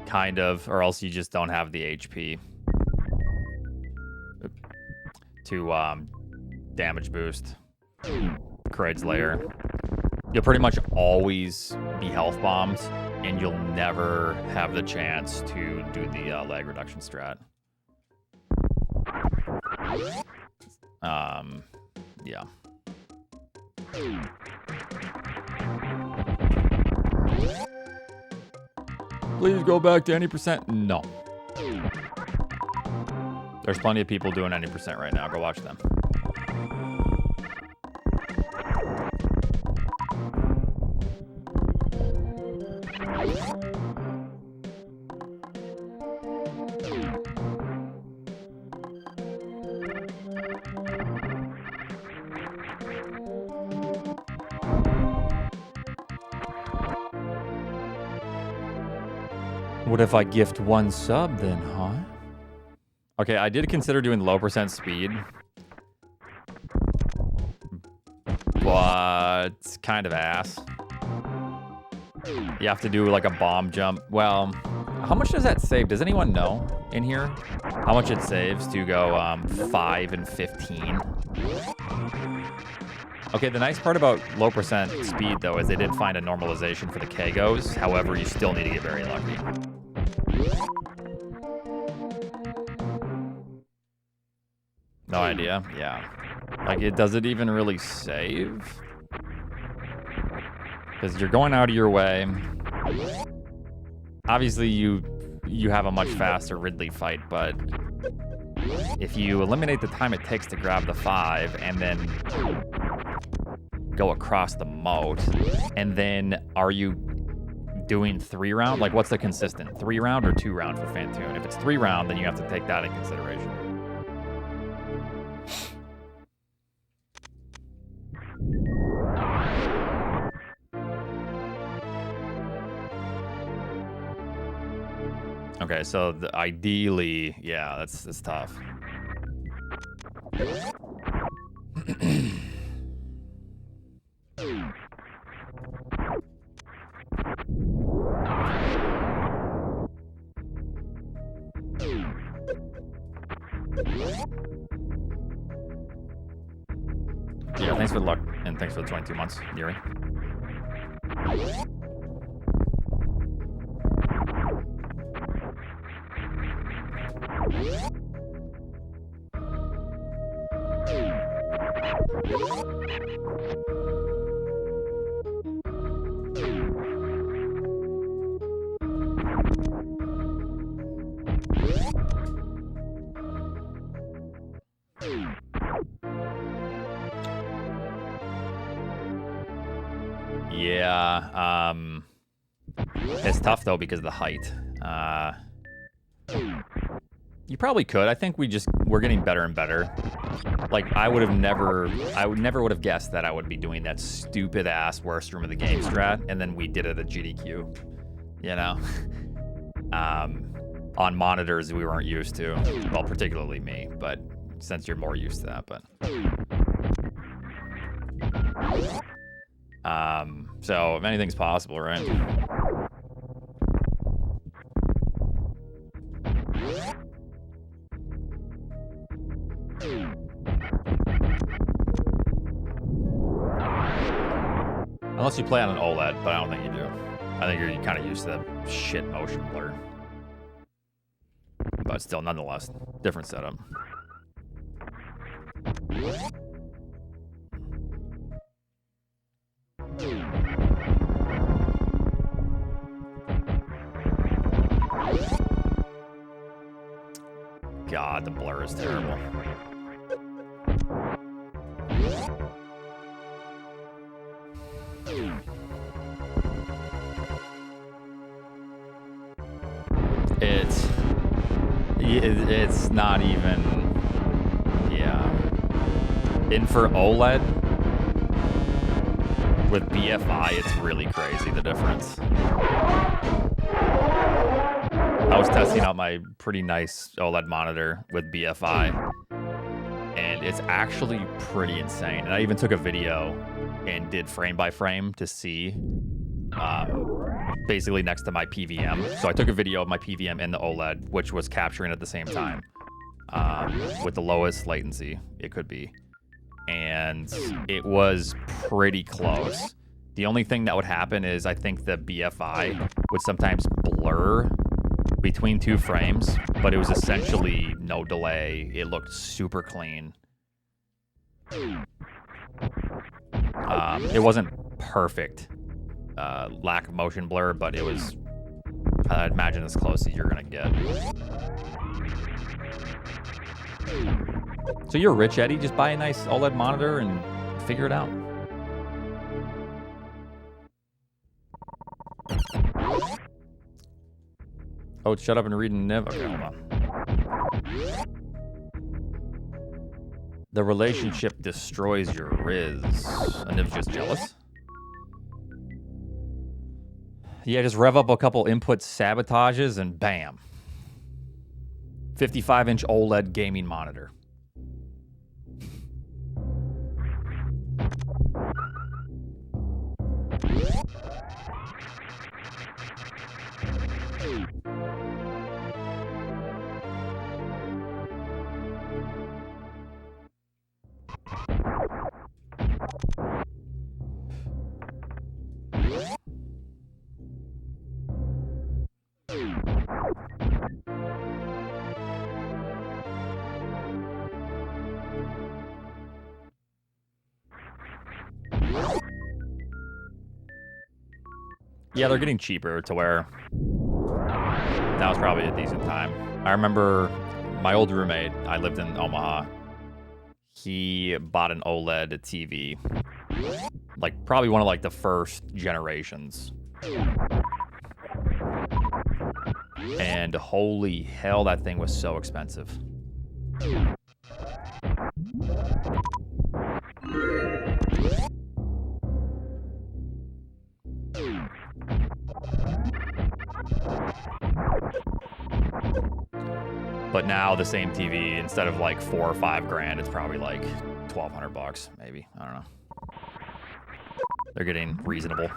Kind of, or else you just don't have the HP to damage boost Kraid's lair. You'll pretty much always be health bombed, and you'll never have the chance to do the lag reduction strat. Yeah. Please go back to any percent. No. There's plenty of people doing 90% right now. Go watch them. What if I gift one sub then, huh? Okay, I did consider doing low percent speed, but it's kind of ass. You have to do like a bomb jump. Well, how much does that save? Does anyone know in here how much it saves to go 5 and 15? Okay, the nice part about low percent speed though is they did find a normalization for the Kagos. However, you still need to get very lucky. No idea. Yeah. Like, does it even really save? Because you're going out of your way. Obviously, you have a much faster Ridley fight, but if you eliminate the time it takes to grab the 5 and then go across the moat, and then are you doing 3 round? Like, what's the consistent? 3 round or 2 round for Fantoon? If it's 3 round, then you have to take that in consideration. Okay, so ideally, yeah, that's tough. Yeah, thanks for the luck, and thanks for the 22 months, Yuri. Yeah, it's tough though because of the height. You probably could. I think we're getting better and better. Like I would never would have guessed that I would be doing that stupid ass worst room of the game strat, and then we did it at GDQ. You know, on monitors we weren't used to. Well, particularly me, but since you're more used to that, but. So if anything's possible, right? Unless you play on an OLED, but I don't think you do. I think you're kind of used to the shit motion blur. But still, nonetheless, different setup. God, the blur is terrible. It's not even, yeah. And for OLED, with BFI, it's really crazy, the difference. I was testing out my pretty nice OLED monitor with BFI, and it's actually pretty insane. And I even took a video and did frame by frame to see, basically next to my PVM. So I took a video of my PVM in the OLED, which was capturing at the same time, with the lowest latency it could be. And it was pretty close. The only thing that would happen is I think the BFI would sometimes blur between two frames, but it was essentially no delay. It looked super clean. It wasn't perfect lack of motion blur, but it was, I'd imagine, as close as you're gonna get. So you're rich, Eddie. Just buy a nice OLED monitor and figure it out. Oh, shut up and read Niv. Okay, hold on. The relationship destroys your Riz. And Niv's just jealous. Yeah, just rev up a couple input sabotages and bam. 55-inch OLED gaming monitor. Yeah, they're getting cheaper to where that was probably a decent time. I remember my old roommate, I lived in Omaha. He bought an OLED TV. Like, probably one of, like, the first generations. And holy hell, that thing was so expensive. But now the same TV, instead of like $4 or $5 grand, it's probably like $1,200 maybe. I don't know. They're getting reasonable.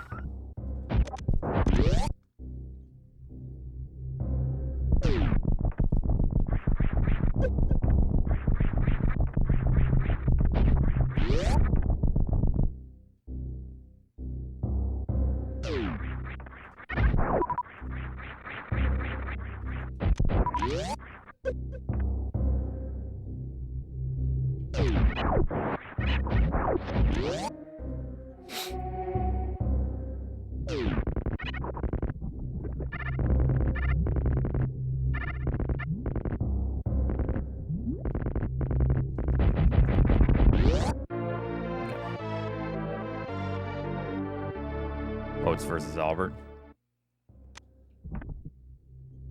Oates versus Albert.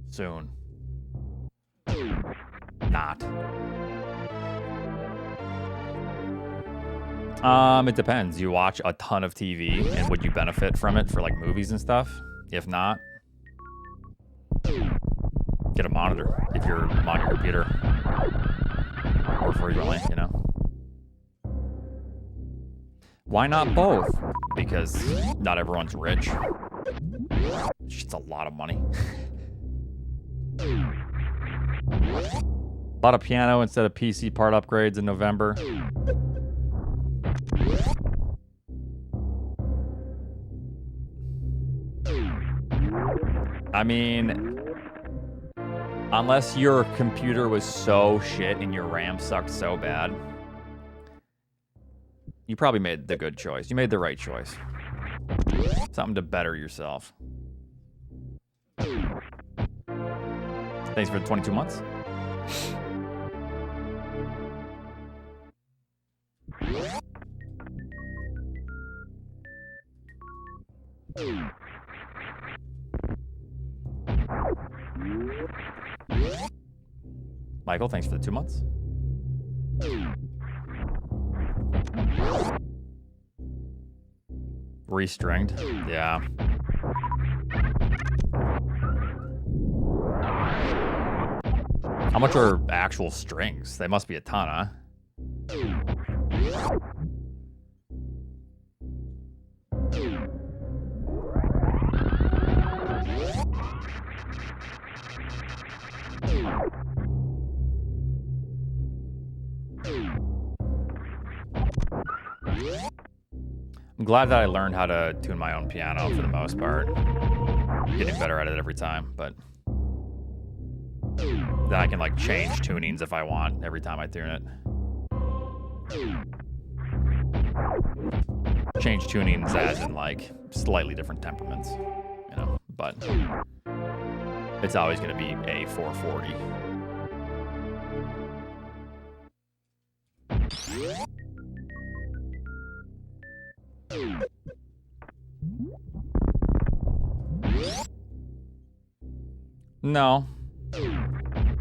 Soon. Not. It depends. You watch a ton of TV, and would you benefit from it for like movies and stuff? If not, get a monitor if you're on your computer. Or frequently, you know. Why not both? Because not everyone's rich. It's a lot of money. Bought a piano instead of PC part upgrades in November. I mean, unless your computer was so shit and your RAM sucked so bad, you probably made the good choice. You made the right choice. Something to better yourself. Thanks for the 22 months. Michael, thanks for the 2 months. Restringed, yeah. How much are actual strings? They must be a ton, huh? I'm glad that I learned how to tune my own piano for the most part. Getting better at it every time, but then I can like change tunings if I want every time I tune it. Change tunings as in like slightly different temperaments, you know, but it's always going to be a 440. No.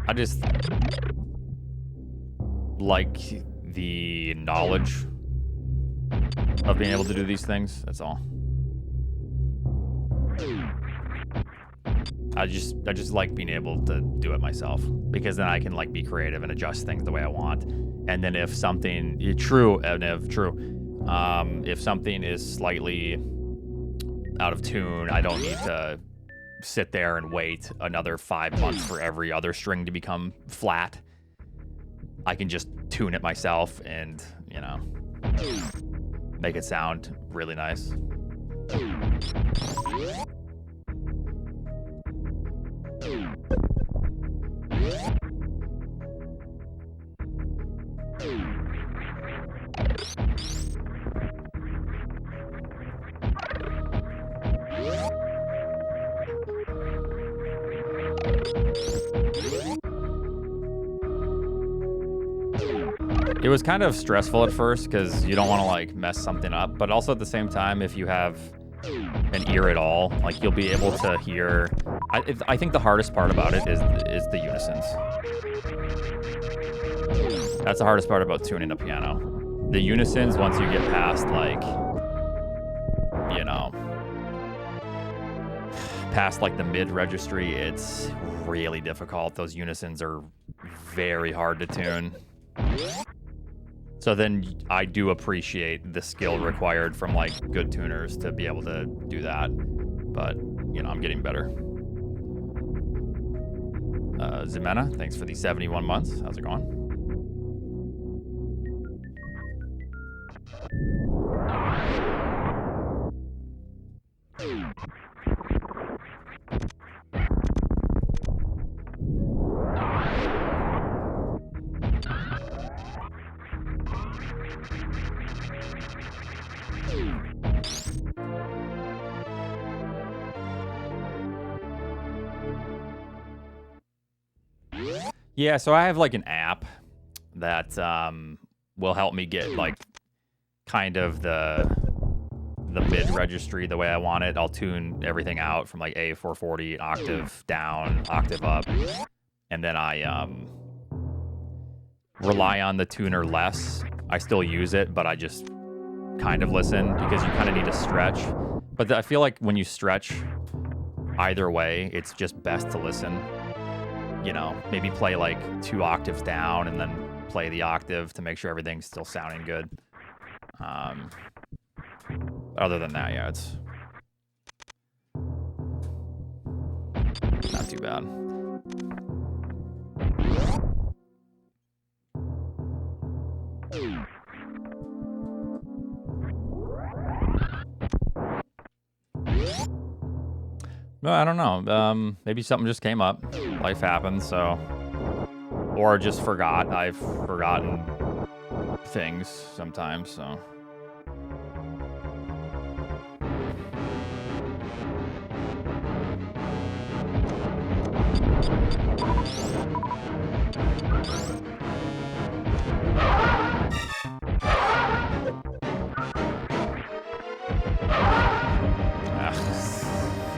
I just like the knowledge of being able to do these things. That's all. I just like being able to do it myself, because then I can like be creative and adjust things the way I want. And then if something if something is slightly out of tune, I don't need to sit there and wait another 5 months for every other string to become flat. I can just tune it myself and, you know, make it sound really nice. It was kind of stressful at first because you don't want to like mess something up, but also at the same time, if you have an ear at all, like you'll be able to hear. I think the hardest part about it is the unisons. That's the hardest part about tuning a piano. The unisons, once you get past like, you know, past like the mid registry, it's really difficult. Those unisons are very hard to tune. So then I do appreciate the skill required from like good tuners to be able to do that. But, you know, I'm getting better. Zimena, thanks for the 71 months. How's it going? Yeah, so I have like an app that will help me get like kind of the mid registry the way I want it. I'll tune everything out from like A440, octave down, octave up, and then I rely on the tuner less. I still use it, but I just kind of listen because you kind of need to stretch. But I feel like when you stretch either way, it's just best to listen. You know, maybe play like 2 octaves down and then play the octave to make sure everything's still sounding good. Other than that, yeah, it's not too bad. No, I don't know. Maybe something just came up. Life happens, so... Or just forgot. I've forgotten things sometimes, so...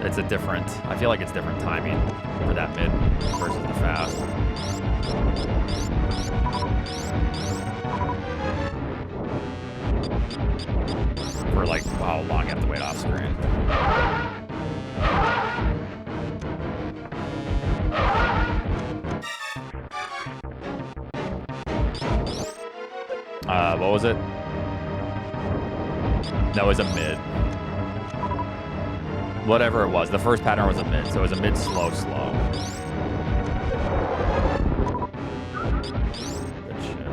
It's a different... I feel like it's different timing for that mid versus the fast. For like how long you have to wait off screen. What was it? That was a mid. Whatever it was. The first pattern was a mid, so it was a mid, slow, slow. Good shit.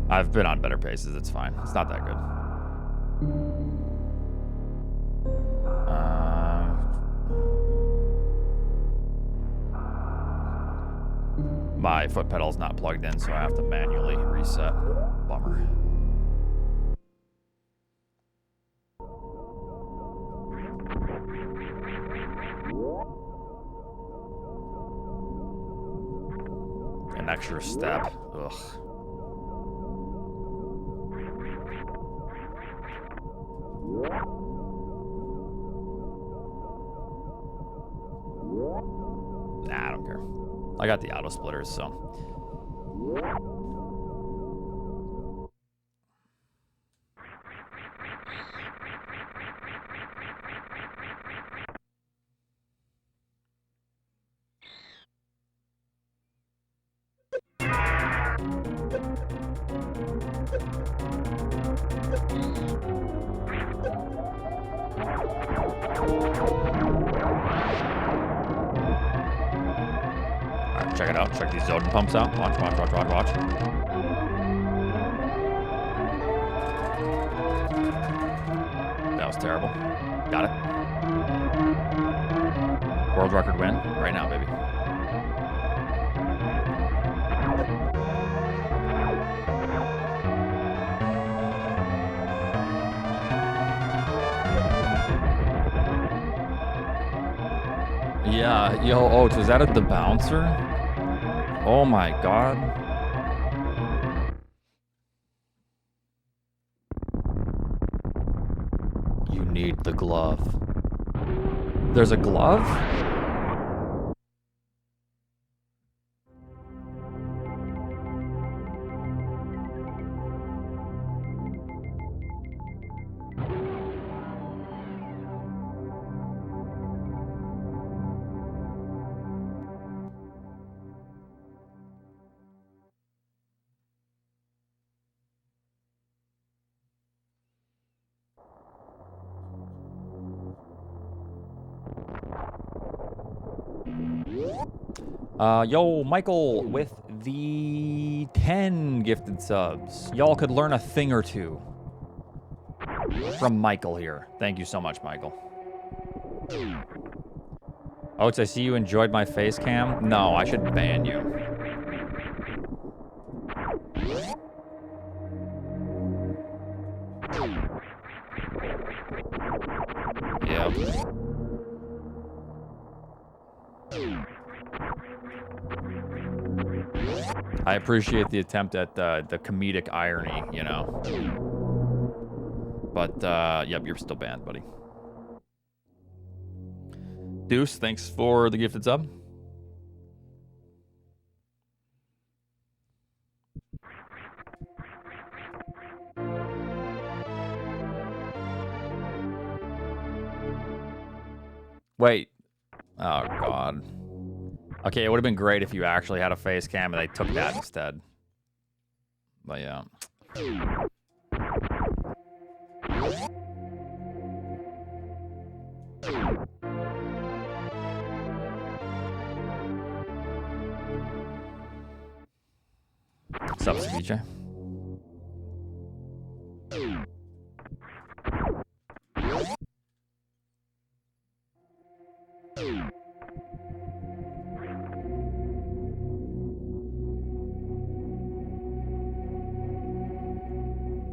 I've been on better paces, it's fine. It's not that good. My foot pedal's not plugged in, so I have to manually reset. Bummer. An extra step. Ugh. Nah, I don't care. I got the auto splitters, so. Check it out. Check these Zoden pumps out. Watch, watch, watch, watch, watch. That was terrible. Got it. World record win. Right now, baby. Yeah, yo, Oats, was that at the bouncer? Oh my god. You need the glove. There's a glove? Yo, Michael with the 10 gifted subs. Y'all could learn a thing or two from Michael here. Thank you so much, Michael. Oats, I see you enjoyed my face cam. No, I should ban you. Yep. I appreciate the attempt at the comedic irony, you know. But, yep, you're still banned, buddy. Deuce, thanks for the gifted sub. Wait. Oh, God. Okay, it would have been great if you actually had a face cam and they took that instead. But, yeah. What's up, CJ?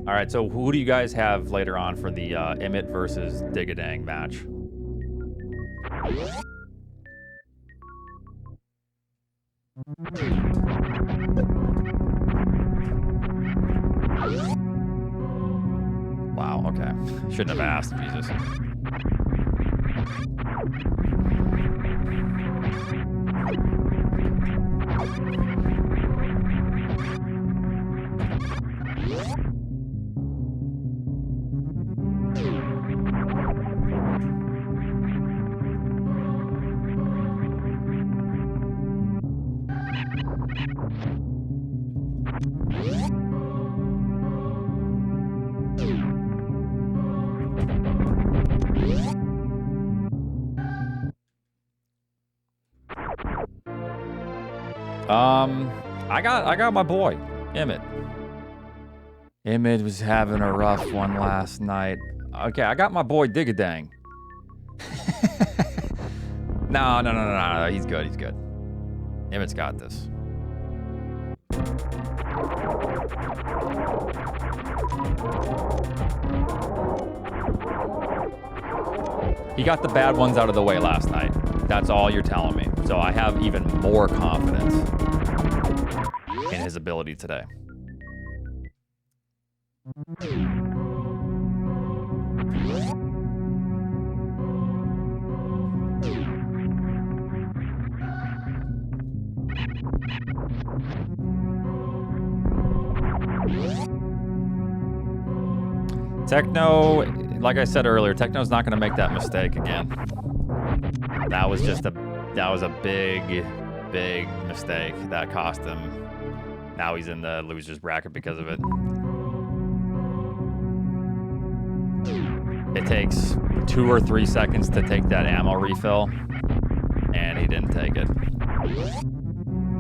All right, so who do you guys have later on for the Emmett versus Digadang match? Wow, okay. Shouldn't have asked, Jesus. I got my boy, Emmett. Emmett was having a rough one last night. Okay, I got my boy Digadang. No. He's good, he's good. Emmett's got this. He got the bad ones out of the way last night. That's all you're telling me. So I have even more confidence in his ability today. Techno, like I said earlier, Techno's not going to make that mistake again. That was a big mistake that cost him. Now he's in the loser's bracket because of it. It takes 2 or 3 seconds to take that ammo refill, and he didn't take it.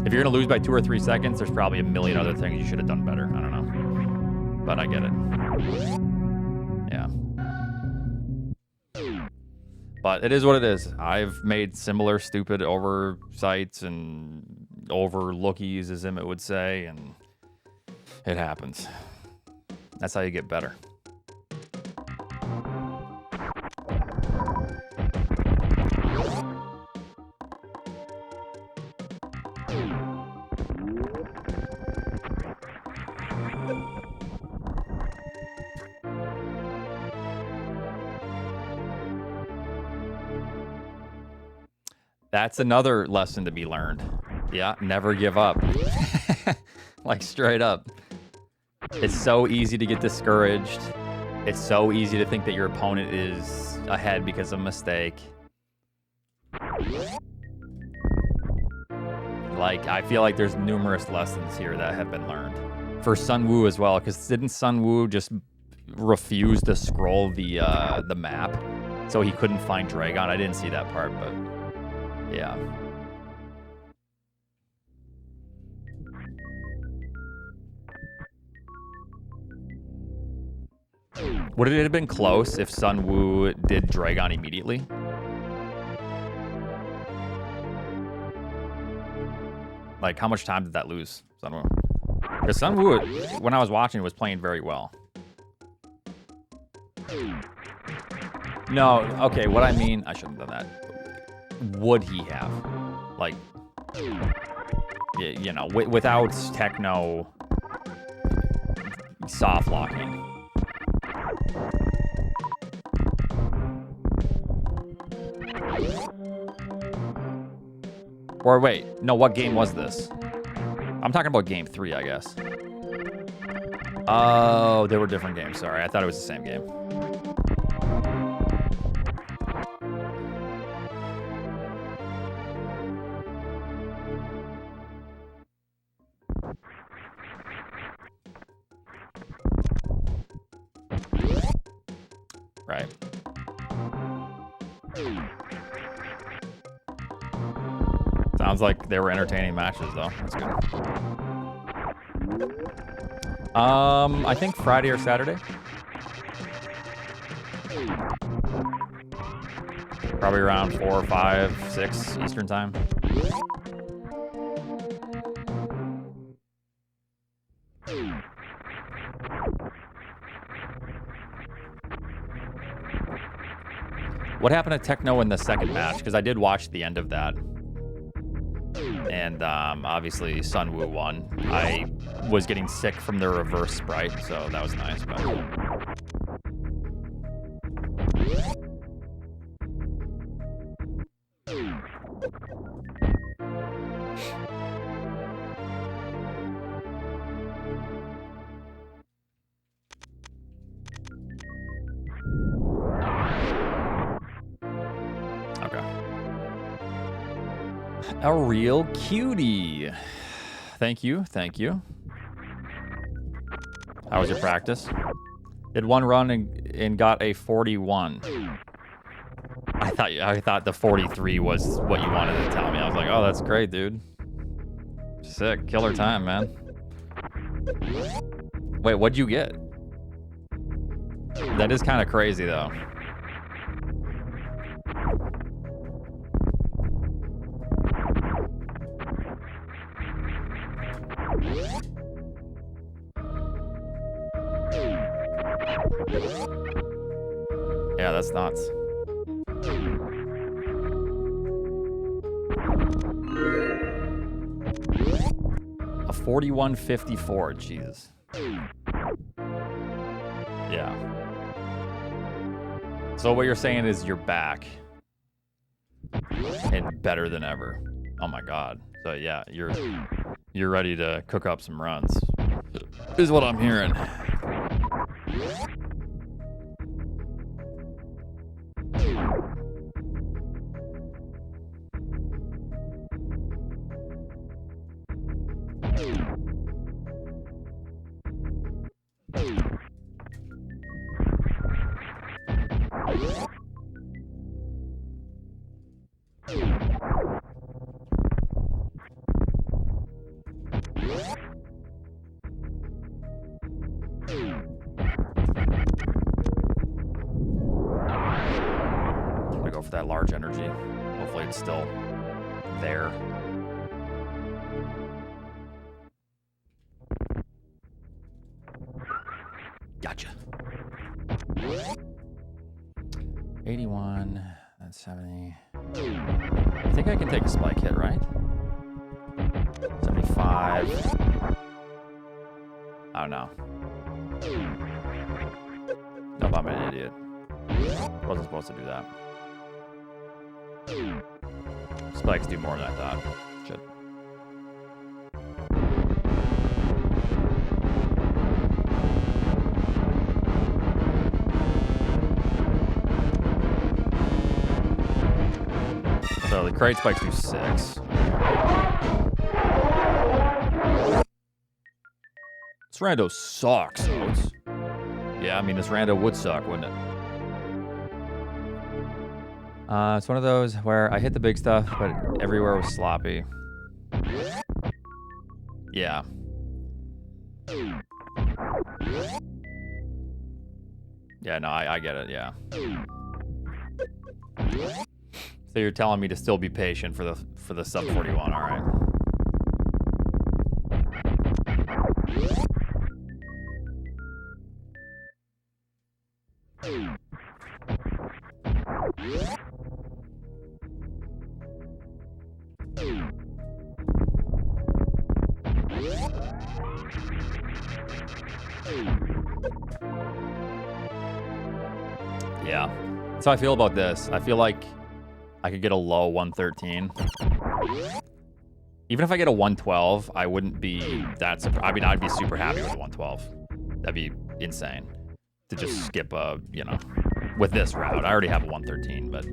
If you're going to lose by 2 or 3 seconds, there's probably a million other things you should have done better. I don't know. But I get it. Yeah. But it is what it is. I've made similar stupid oversights and overlookies, as Emmett would say, and it happens. That's how you get better. That's another lesson to be learned. Yeah, never give up. Like, straight up. It's so easy to get discouraged. It's so easy to think that your opponent is ahead because of a mistake. Like, I feel like there's numerous lessons here that have been learned. For Sun Wu as well, because didn't Sun Wu just refuse to scroll the map so he couldn't find Dragon? I didn't see that part, but yeah. Would it have been close if Sun Wu did Dragon immediately? Like, how much time did that lose, Sun Wu? Because Sun Wu, when I was watching, was playing very well. No, okay, what I mean, I shouldn't have done that. Would he have? Like, you know, without techno soft locking. Or wait, no, what game was this? I'm talking about game 3, I guess. Oh, they were different games. Sorry, I thought it was the same game. Right. Sounds like they were entertaining matches, though. That's good. I think Friday or Saturday. Probably around 4, 5, 6 Eastern time. What happened to Techno in the second match? Because I did watch the end of that. And obviously Sun Wu won. I was getting sick from the reverse sprite, so that was nice. But... A real cutie. Thank you, thank you. How was your practice? Did one run and got a 41. I thought the 43 was what you wanted to tell me. I was like, oh, that's great, dude. Sick, killer time, man. Wait, what'd you get? That is kind of crazy, though. Yeah, that's nuts. A 41.54, Jesus. Yeah. So what you're saying is you're back and better than ever. Oh my God. So yeah, you're ready to cook up some runs. Is what I'm hearing. That large energy. Hopefully it's still there. Gotcha. 81, that's 70. I think I can take a spike hit, right? 75. I don't know. Nope, I'm an idiot. Wasn't supposed to do that. Spikes do more than I thought. Shit. So the crate spikes do 6. This rando sucks, Oats. Yeah, I mean, this rando would suck, wouldn't it? It's one of those where I hit the big stuff, but everywhere was sloppy. Yeah. Yeah, no, I get it, yeah. So you're telling me to still be patient for the sub 41, all right. Yeah. That's how I feel about this. I feel like I could get a low 113. Even if I get a 112, I wouldn't be that surprised. I mean, I'd be super happy with a 112. That'd be insane to just skip a, you know, with this route. I already have a 113, but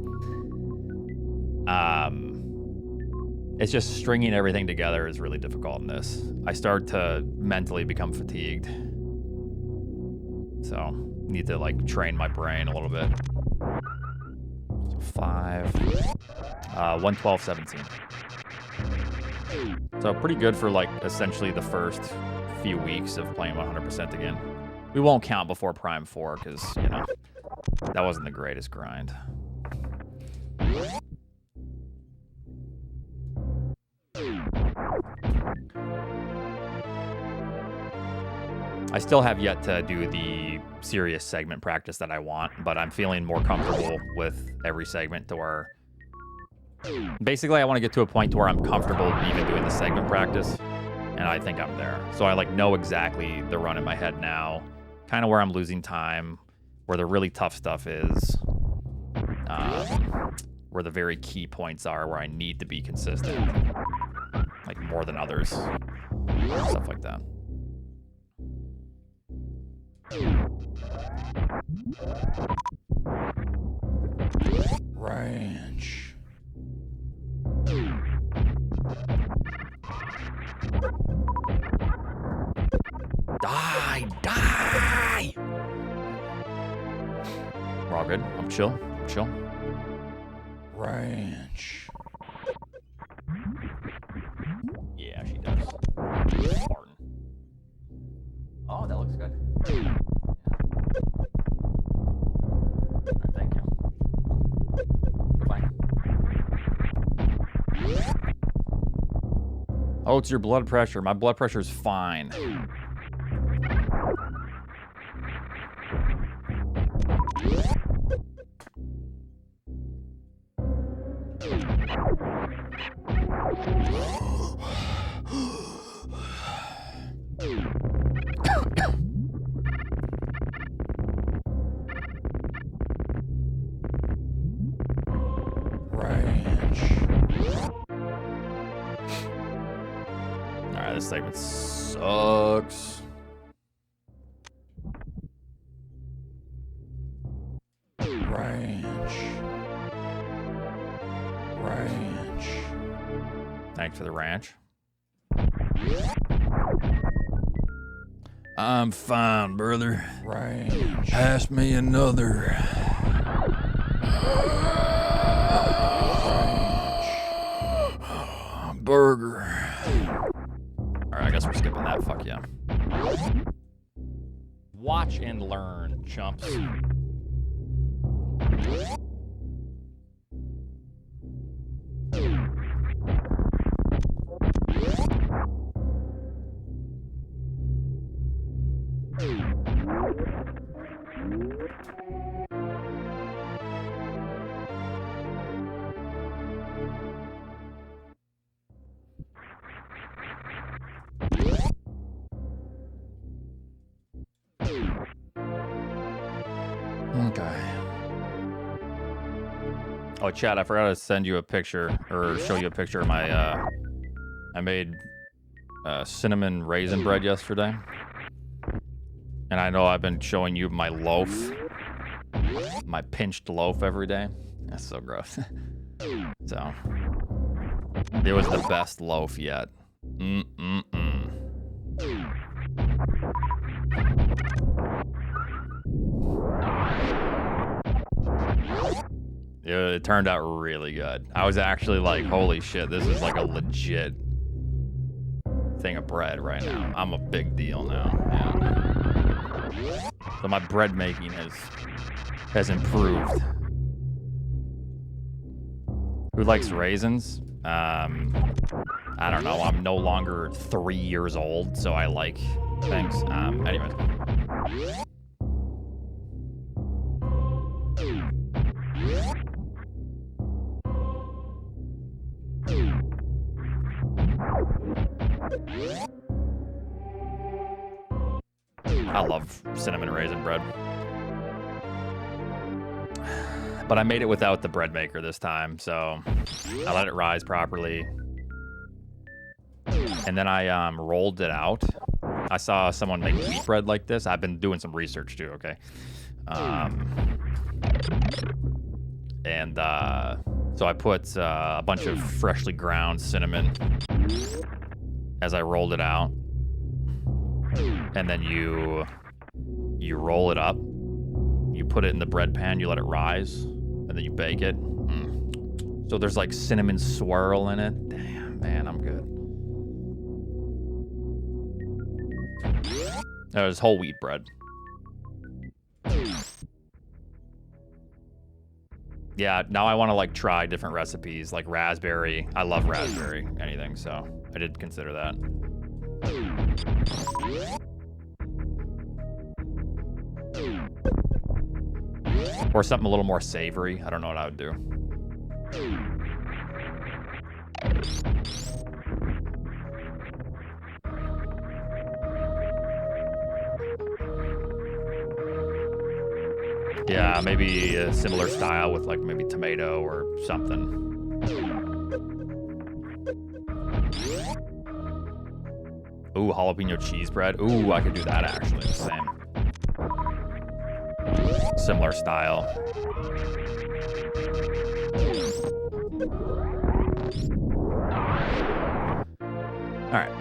it's just stringing everything together is really difficult in this. I start to mentally become fatigued. So, need to like train my brain a little bit. So 5, 112.17. So pretty good for like essentially the first few weeks of playing 100% again. We won't count before Prime 4 because, you know, that wasn't the greatest grind. I still have yet to do the serious segment practice that I want, but I'm feeling more comfortable with every segment to where basically I want to get to a point to where I'm comfortable even doing the segment practice, and I think I'm there. So I like know exactly the run in my head now, kind of where I'm losing time, where the really tough stuff is, where the very key points are, where I need to be consistent, like more than others, stuff like that. Ranch. Die! We're all good. I'm chill. Ranch. Yeah, she does. Martin. Oh, that looks good. Yeah. Right, thank you. Goodbye. Oh, it's your blood pressure. My blood pressure is fine. Alright, this segment sucks. Ranch. Thanks for the ranch. I'm fine, brother. Ranch. Pass me another. Burger. Alright, I guess we're skipping that. Fuck yeah. Watch and learn, chumps. Okay. Oh, Chad, I forgot to send you a picture or show you a picture of my, I made cinnamon raisin bread yesterday. And I know I've been showing you my loaf, my pinched loaf every day. That's so gross. So, it was the best loaf yet. It turned out really good. I was actually like, holy shit, this is like a legit thing of bread right now. I'm a big deal now. Yeah. So my bread making has improved. Who likes raisins? I don't know. I'm no longer 3 years old, so I like things. Anyways. I love cinnamon raisin bread. But I made it without the bread maker this time, so I let it rise properly. And then I rolled it out. I saw someone make wheat bread like this. I've been doing some research too, okay? So I put a bunch of freshly ground cinnamon as I rolled it out. And then you roll it up. You put it in the bread pan, you let it rise, and then you bake it. So there's like cinnamon swirl in it. Damn, man, I'm good. There's whole wheat bread. Yeah, now I want to like try different recipes, like raspberry. I love raspberry, anything, so I did consider that. Or something a little more savory. I don't know what I would do. Yeah, maybe a similar style with like maybe tomato or something. Ooh, jalapeno cheese bread. Ooh, I could do that actually. The same. Similar style. All right.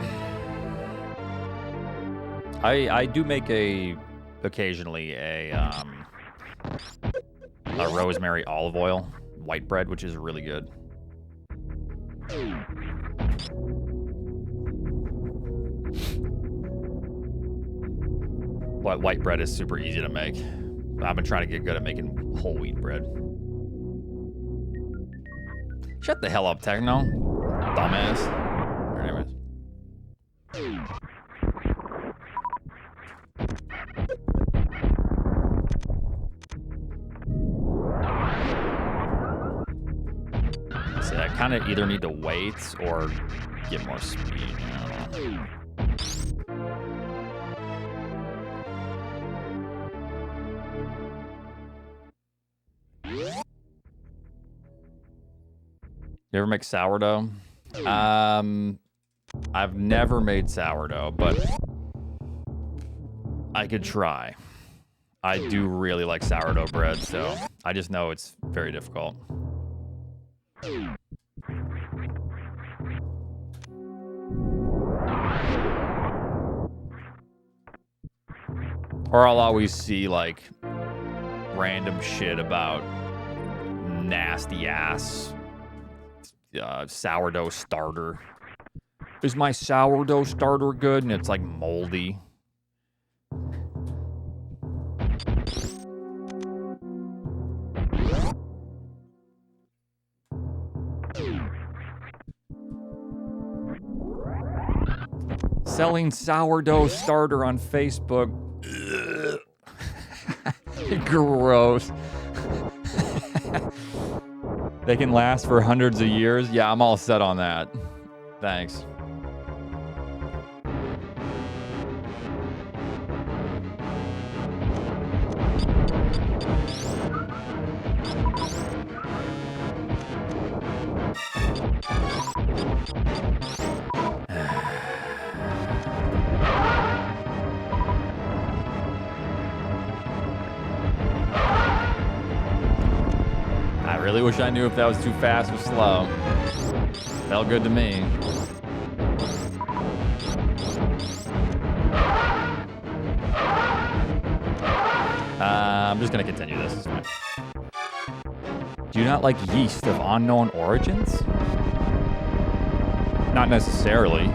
I do make occasionally a rosemary olive oil white bread, which is really good. But white bread is super easy to make. I've been trying to get good at making whole wheat bread. Shut the hell up, Techno. Dumbass. Anyways. See, I kind of either need to wait or get more speed. I don't know. You ever make sourdough? I've never made sourdough, but I could try. I do really like sourdough bread, so I just know it's very difficult. Or I'll always see like random shit about nasty ass sourdough starter. Is my sourdough starter good? And it's like moldy. Selling sourdough starter on Facebook. Gross. They can last for hundreds of years. Yeah, I'm all set on that. Thanks. I really wish I knew if that was too fast or slow. Felt good to me. I'm just gonna continue this. It's fine. Do you not like yeast of unknown origins? Not necessarily.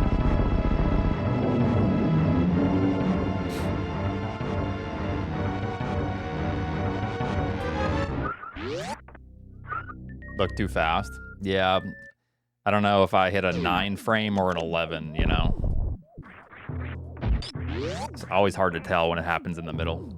Look too fast. Yeah. I don't know if I hit a 9 frame or an 11, you know? It's always hard to tell when it happens in the middle.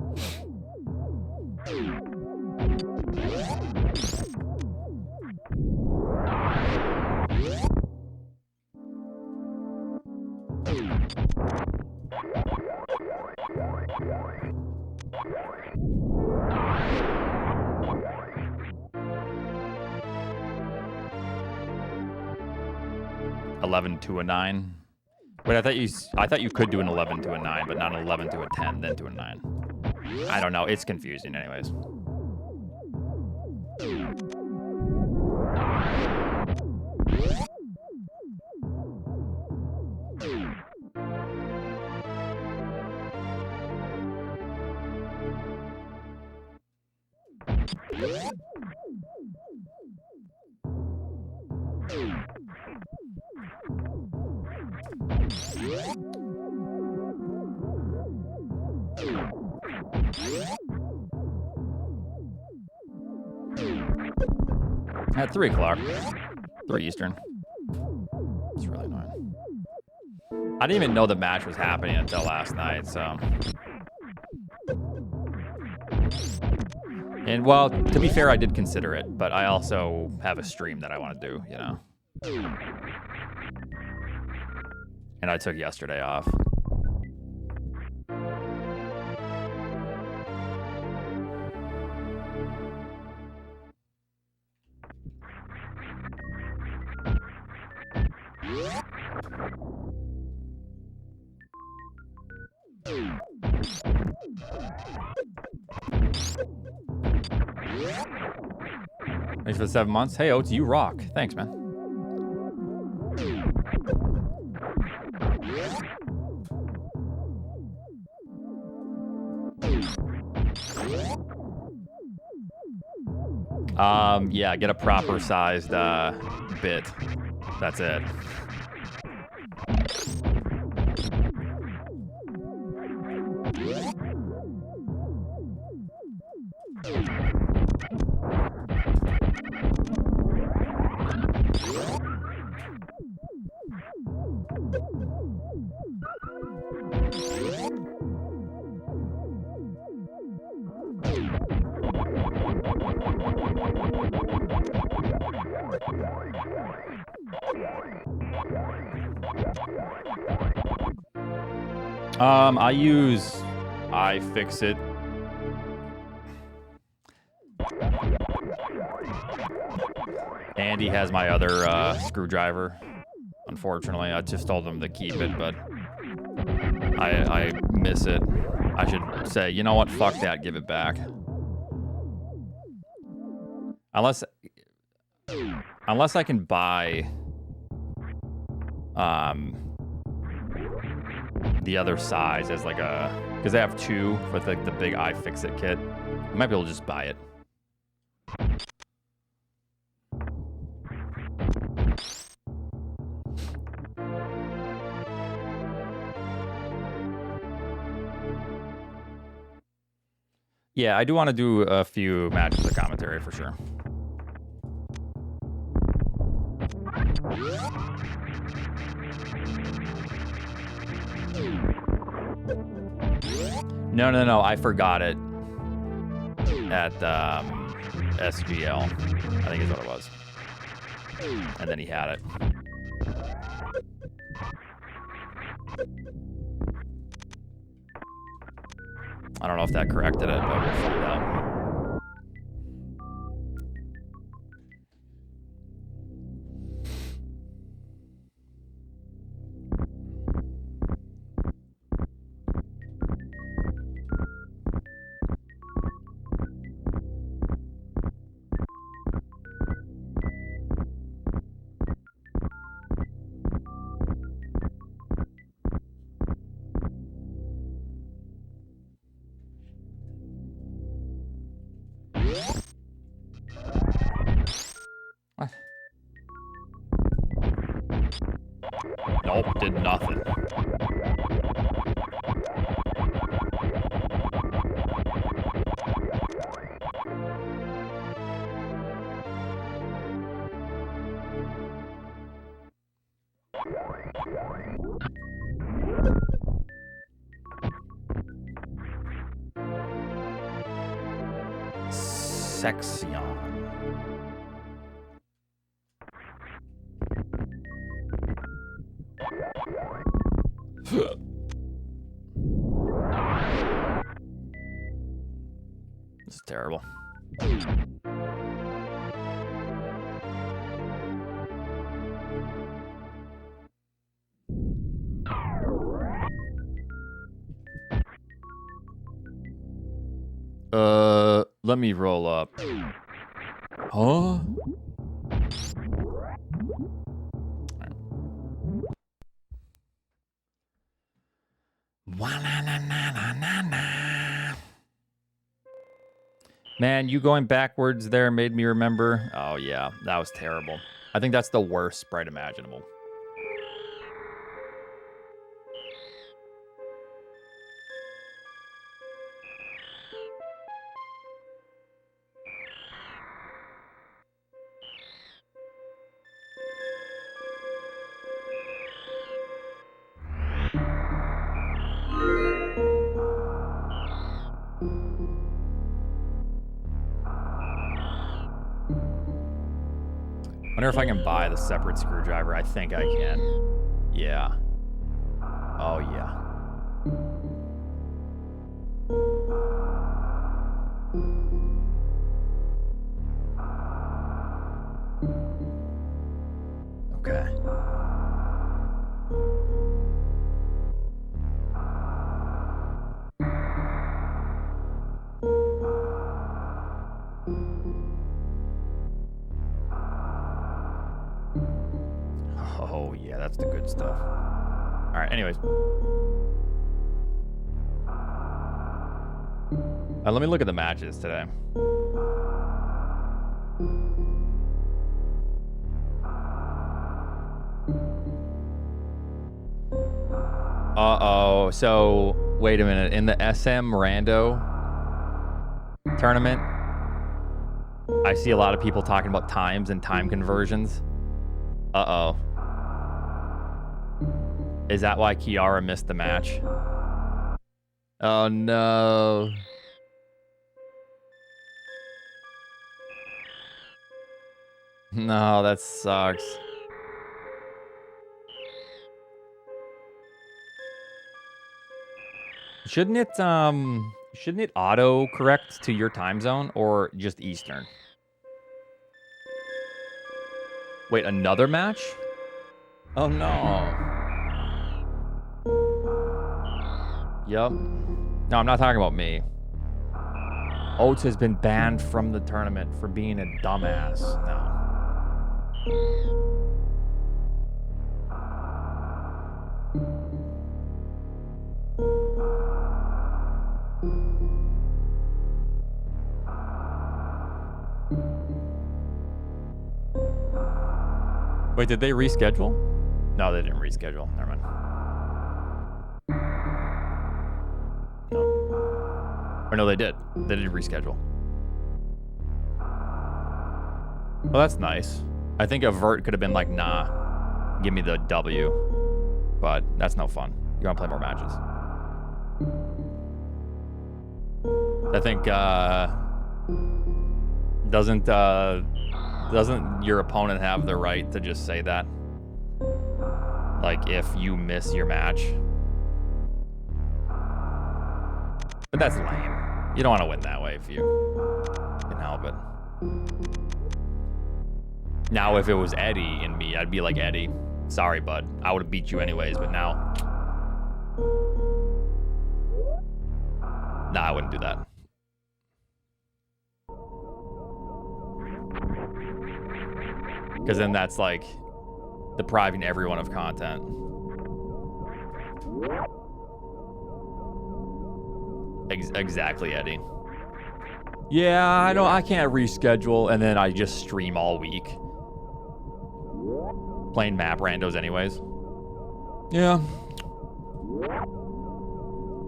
$11 to a 9. Wait, I thought you could do an 11 to a 9, but not an 11 to a 10, then to a 9. I don't know. It's confusing, anyways. At 3 o'clock. 3 Eastern. It's really annoying. I didn't even know the match was happening until last night, so. And, well, to be fair, I did consider it, but I also have a stream that I want to do, you know? And I took yesterday off. Thanks for the 7 months. Hey, Oats, you rock. Thanks, man. Yeah, get a proper sized bit. That's it. I use iFixit. Andy has my other screwdriver. Unfortunately, I just told him to keep it, but I miss it. I should say, you know what? Fuck that. Give it back. Unless I can buy the other size as like a, because I have 2 with like the big iFixit kit. I might be able to just buy it. Yeah, I do want to do a few matches of commentary for sure. No, I forgot it at SGL, I think is what it was. And then he had it. I don't know if that corrected it, but we'll find out. What? Nope, did nothing. Section. This is terrible. Let me roll up. Huh? Man, you going backwards there made me remember. Oh, yeah, that was terrible. I think that's the worst sprite imaginable. Wonder if I can buy the separate screwdriver. I think I can. Yeah. Oh, yeah. Okay. Oh, yeah, that's the good stuff. All right, anyways. Let me look at the matches today. Uh-oh. So, wait a minute. In the SM Rando tournament, I see a lot of people talking about times and time conversions. Uh-oh. Is that why Kiara missed the match? Oh, no. No, that sucks. Shouldn't it auto correct to your time zone or just Eastern? Wait, another match? Oh no. Yup. No, I'm not talking about me. Oats has been banned from the tournament for being a dumbass. No. Wait, did they reschedule? No, they didn't reschedule. Never mind. No. Or no, they did. They did reschedule. Well, that's nice. I think a vert could have been like, nah, give me the W. But that's no fun. You want to play more matches. I think, doesn't your opponent have the right to just say that? Like, if you miss your match? But that's lame. You don't want to win that way if you can help it. Now, if it was Eddie and me, I'd be like, Eddie, sorry, bud. I would have beat you anyways, but now... Nah, I wouldn't do that. Because then that's like depriving everyone of content. Exactly, Eddie. Yeah, I can't reschedule, and then I just stream all week. Playing map randos anyways. Yeah.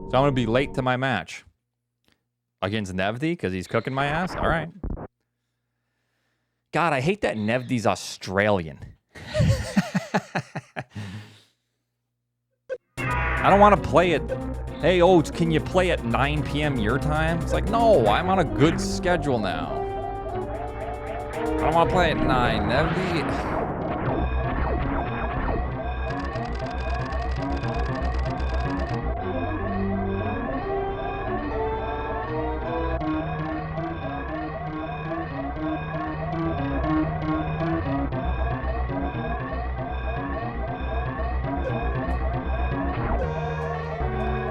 So I'm gonna be late to my match. Against Nevdi, because he's cooking my ass? Alright. God, I hate that Nevdi's Australian. I don't want to play it. Hey, Oats, can you play at 9 p.m. your time? It's like, no, I'm on a good schedule now. I don't want to play at 9. That'd be...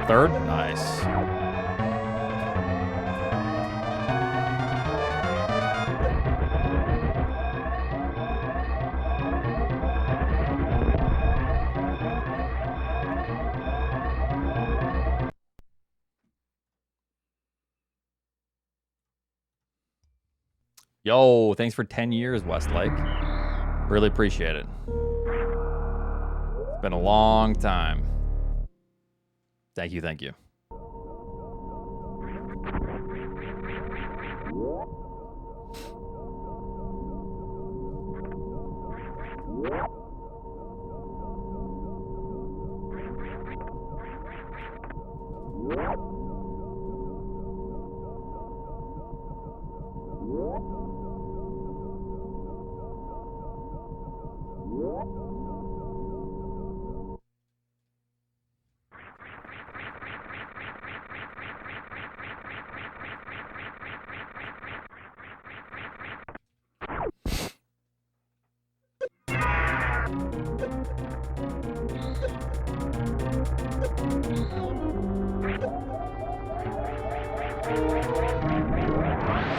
Third? Nice. Yo, thanks for 10 years, Westlake. Really appreciate it. It's been a long time. Thank you, thank you.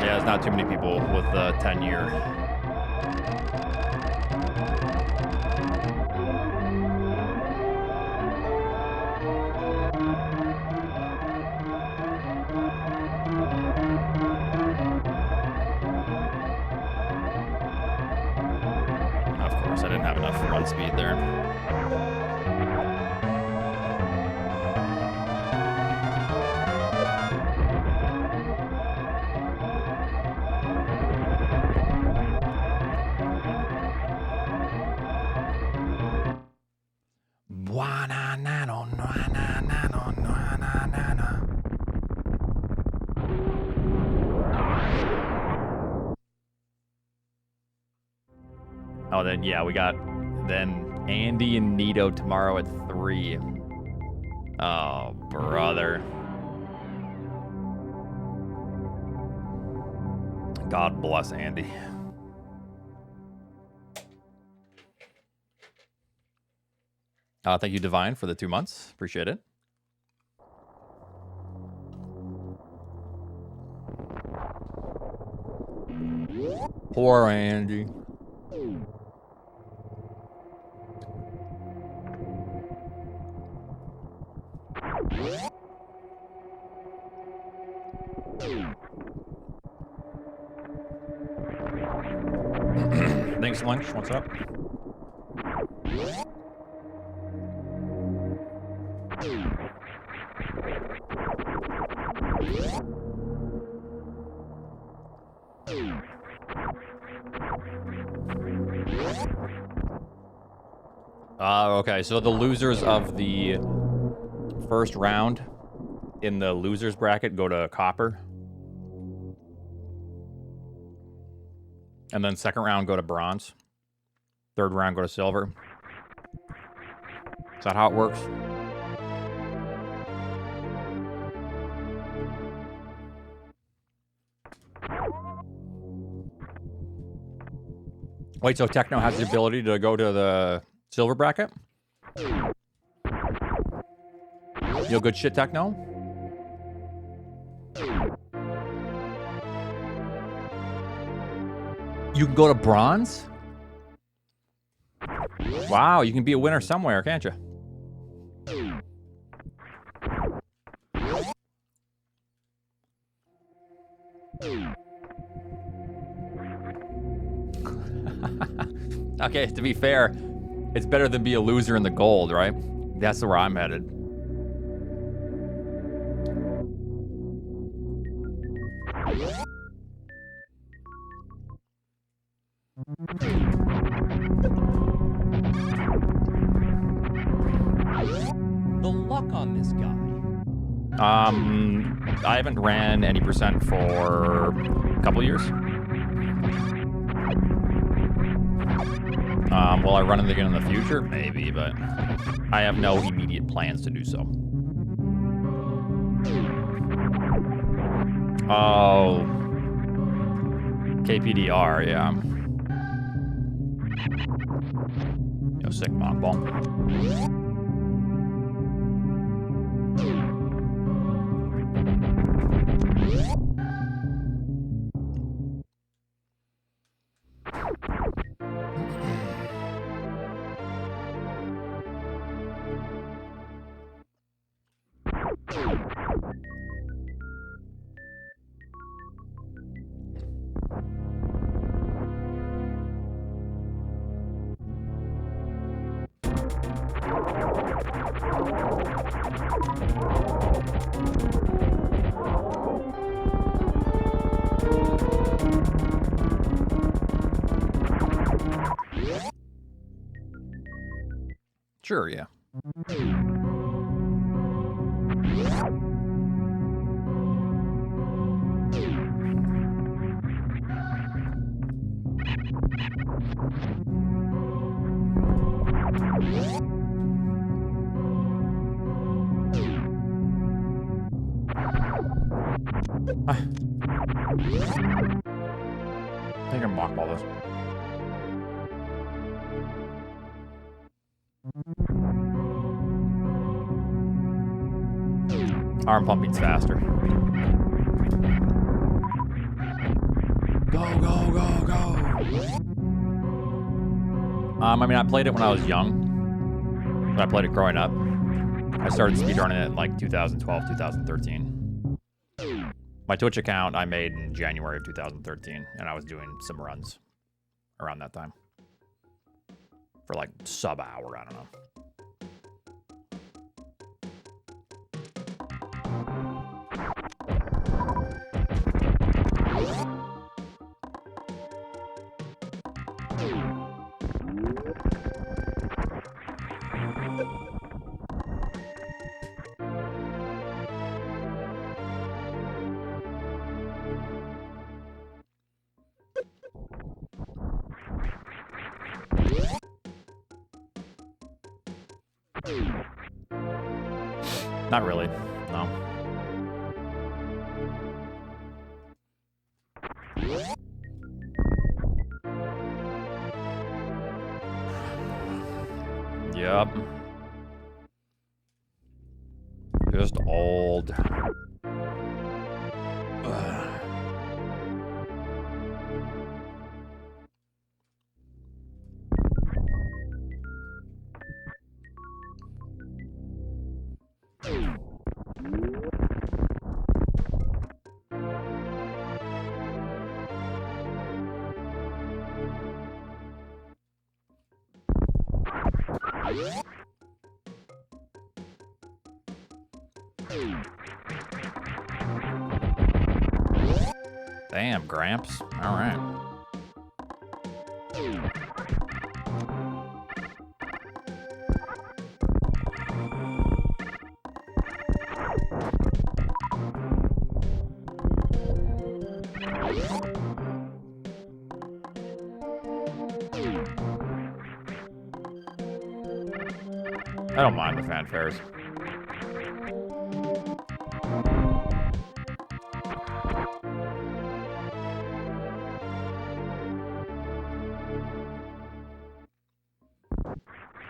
Yeah, there's not too many people with 10-year. Of course, I didn't have enough run speed there. Oh, then, yeah, we got then Andy and Nito tomorrow at 3. Oh, brother. God bless Andy. Thank you, Divine, for the 2 months. Appreciate it. Poor Andy. Thanks, Lunch. What's up? Okay, so the losers of the first round in the losers bracket go to copper. And then second round go to bronze. Third round go to silver. Is that how it works? Wait, so Techno has the ability to go to the silver bracket? You good shit, Techno? You can go to bronze? Wow, you can be a winner somewhere, can't you? Okay, to be fair, it's better than be a loser in the gold, right? That's where I'm headed. The luck work on this guy? I haven't ran any percent for a couple years. Will I run it again in the future? Maybe, but I have no immediate plans to do so. Oh. KPDR, yeah. Yo, sick mockball. Sure, yeah. I think I'm mockball this. Arm pumping's faster. Go, go, go, go. I mean, I played it when I was young. But I played it growing up. I started speedrunning it in like 2012, 2013. My Twitch account I made in January of 2013, and I was doing some runs around that time. For like sub-hour, I don't know. Not really, no. Yep. Just old. Damn, Gramps. All right. I don't mind the fanfares.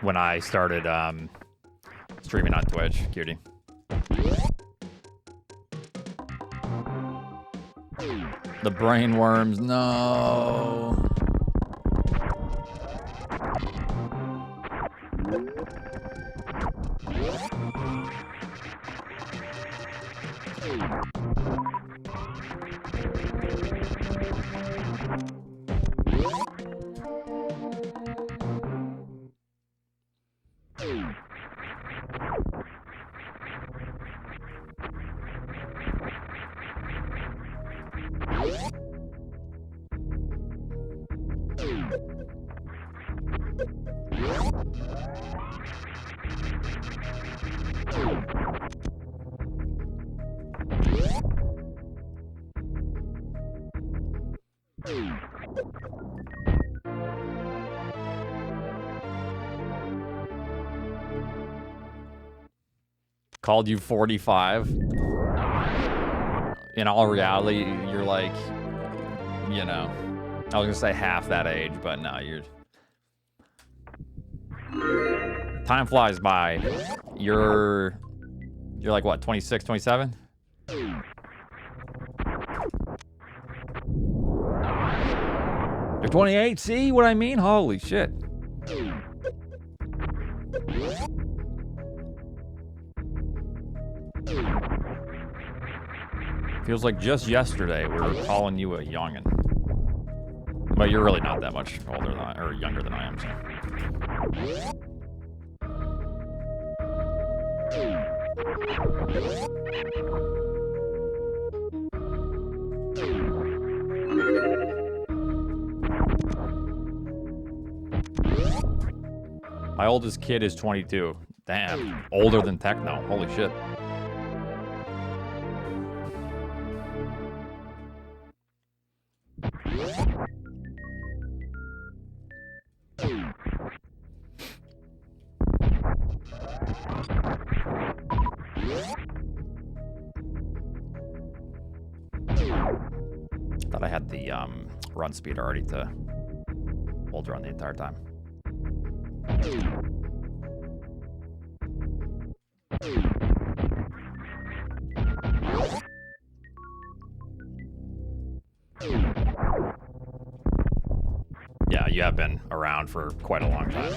When I started streaming on Twitch, cutie. The brain worms, no. Called you 45. In all reality, you're like, you know, I was gonna say half that age, but no, you're... Time flies by. You're like, what, 26, 27? You're 28, see what I mean? Holy shit. Feels like just yesterday we were calling you a youngin'. But you're really not that much older than or younger than I am, so. My oldest kid is 22. Damn, older than Techno. Holy shit. Thought I had the run speed already to hold run the entire time. Yeah, you have been around for quite a long time.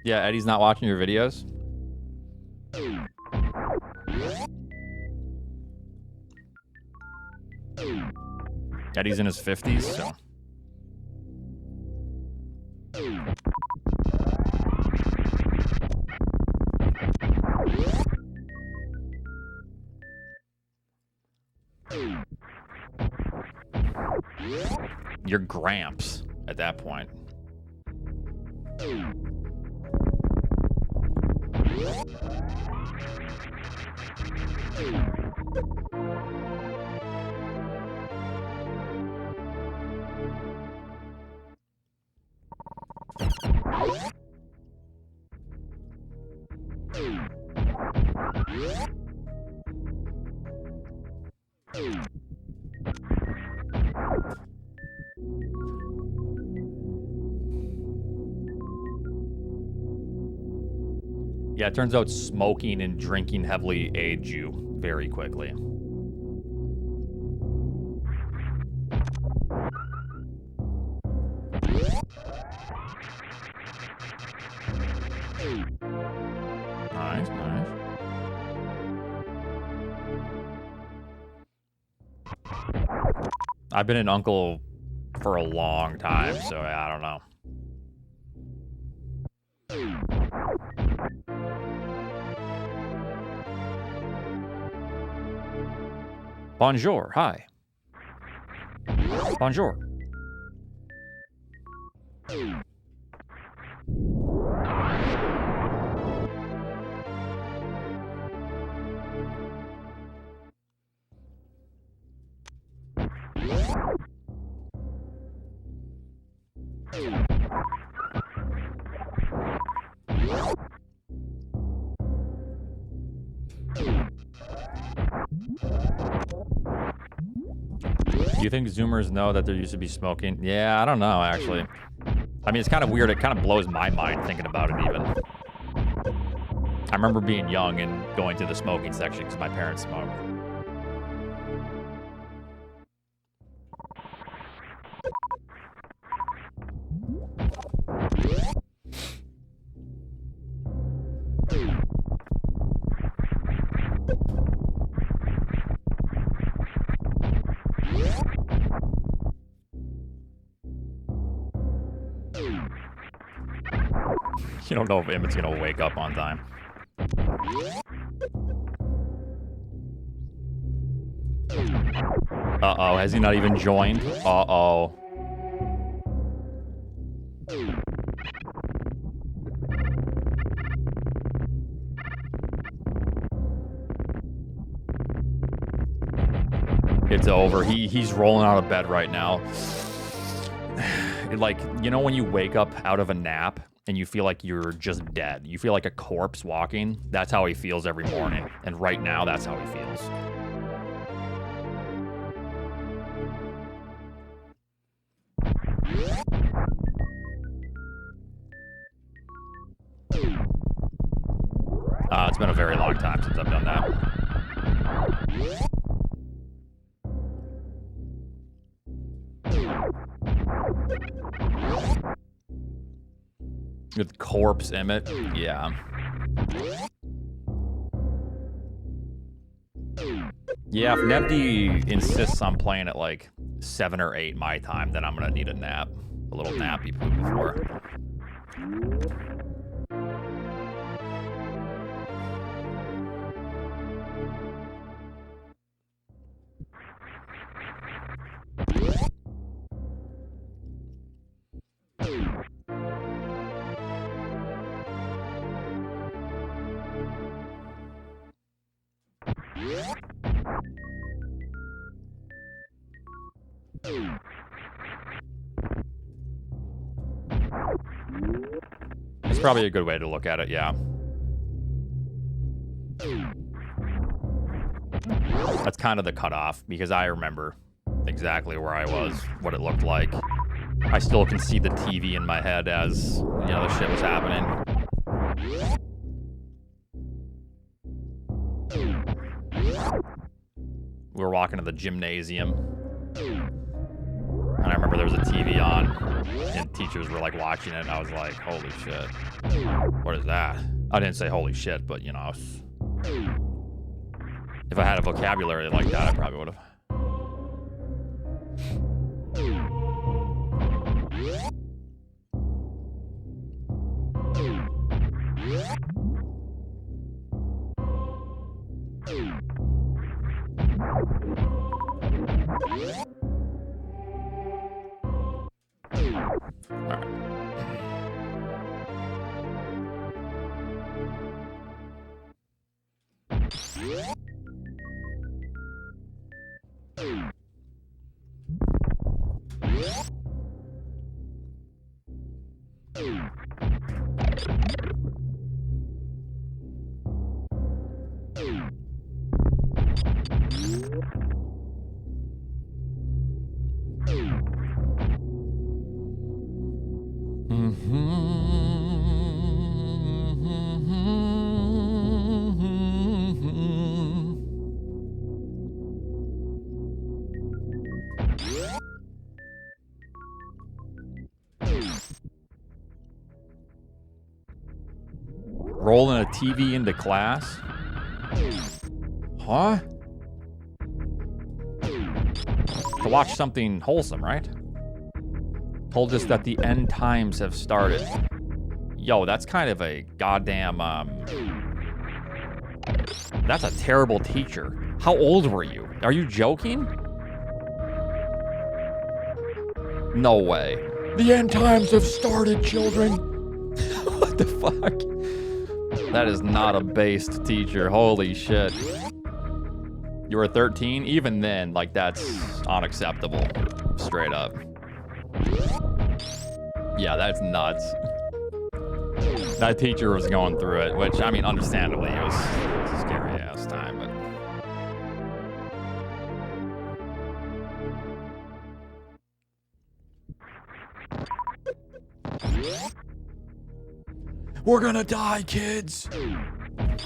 Yeah, Eddie's not watching your videos. Eddie's in his 50s, so. You're Gramps at that point. Yeah, it turns out smoking and drinking heavily age you very quickly. Nice, nice. I've been an uncle for a long time, so I don't know. Bonjour, hi. Bonjour. Do you think Zoomers know that there used to be smoking? Yeah, I don't know, actually. I mean, it's kind of weird. It kind of blows my mind thinking about it, even. I remember being young and going to the smoking section because my parents smoked. You don't know if Emmett's gonna wake up on time. Uh-oh, has he not even joined? Uh-oh. It's over. He's rolling out of bed right now. Like, you know when you wake up out of a nap and you feel like you're just dead? You feel like a corpse walking? That's how he feels every morning. And right now, that's how he feels. It's been a very long time since I've done that. With corpse Emmett, yeah. Yeah, if Nevdi insists on playing at like 7 or 8 my time, then I'm gonna need a nap. A little nappy poo before. It's probably a good way to look at it, yeah. That's kind of the cutoff, because I remember exactly where I was, what it looked like. I still can see the TV in my head as, you know, the shit was happening. We were walking to the gymnasium, and I remember there was a TV on, and teachers were like watching it, and I was like, holy shit. What is that? I didn't say holy shit, but you know, if I had a vocabulary like that, I probably would have. Rolling a TV into class? Huh? To watch something wholesome, right? Told us that the end times have started. Yo, that's kind of a goddamn, that's a terrible teacher. How old were you? Are you joking? No way. The end times have started, children. What the fuck? That is not a based teacher. Holy shit. You were 13? Even then, like, that's unacceptable. Straight up. Yeah, that's nuts. That teacher was going through it, which, I mean, understandably, it was a scary ass time, but... We're gonna die, kids.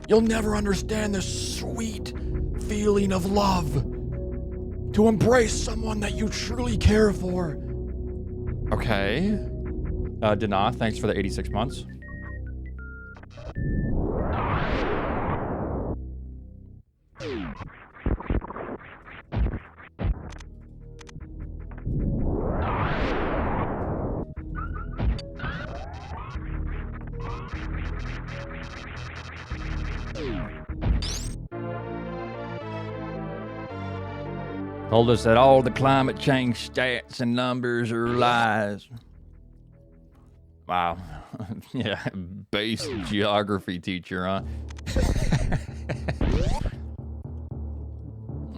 You'll never understand the sweet feeling of love. To embrace someone that you truly care for. Okay. Dana, thanks for the 86 months. Told us that all the climate change stats and numbers are lies. Wow. Yeah, base geography teacher, huh?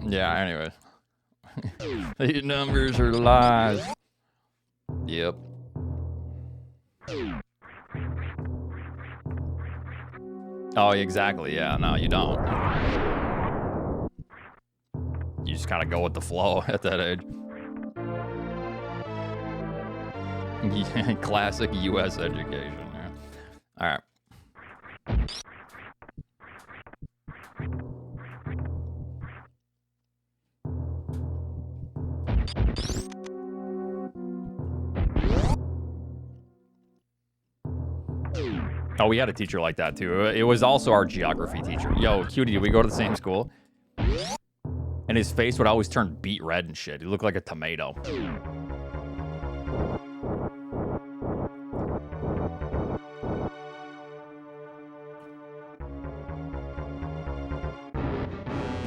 Yeah, anyways. These numbers are lies. Yep. Oh, exactly. Yeah, no, you don't. You just kind of go with the flow at that age. Yeah, classic U.S. education. Yeah. All right. Oh, we had a teacher like that too. It was also our geography teacher. Yo, cutie, did we go to the same school? And his face would always turn beet red and shit. He looked like a tomato.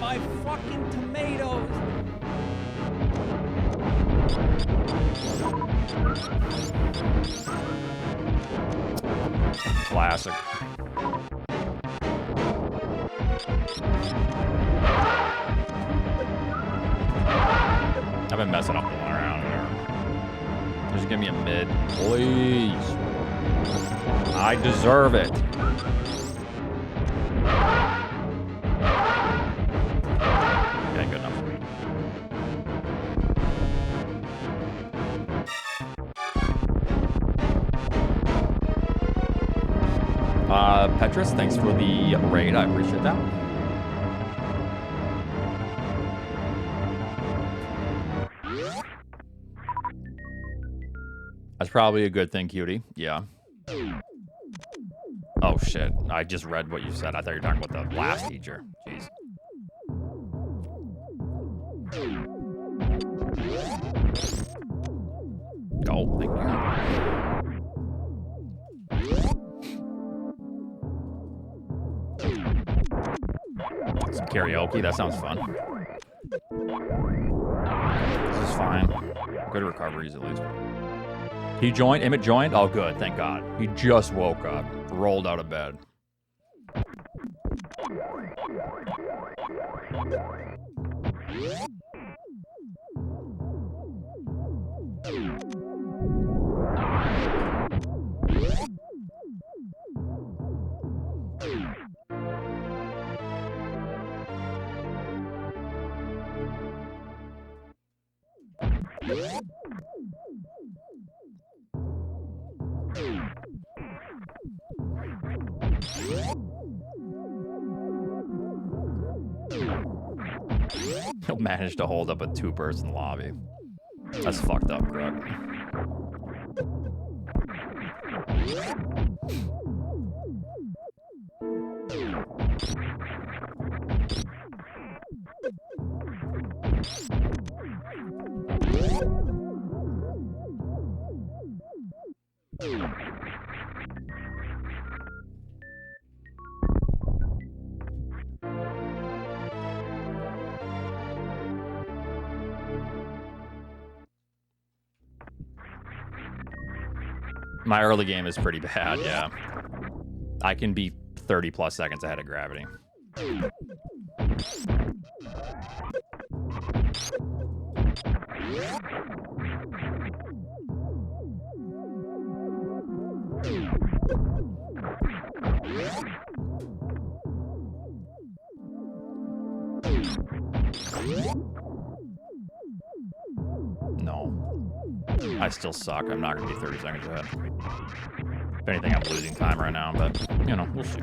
My fucking tomatoes. Classic. I've been messing up going around here. Just give me a mid, please. I deserve it. Okay, good enough. Petrus, thanks for the raid. I appreciate that. That's probably a good thing, cutie. Yeah. Oh, shit. I just read what you said. I thought you were talking about the last teacher. Jeez. Oh, thank you. Some karaoke. That sounds fun. This is fine. Good recoveries, at least. He joined? Emmett joined? Oh, good. Thank God. He just woke up. Rolled out of bed. He'll manage to hold up a two-person lobby. That's fucked up, Greg. My early game is pretty bad, yeah. I can be 30 plus seconds ahead of gravity. No. I still suck. I'm not going to be 30 seconds ahead. If anything, I'm losing time right now, but, you know, we'll see.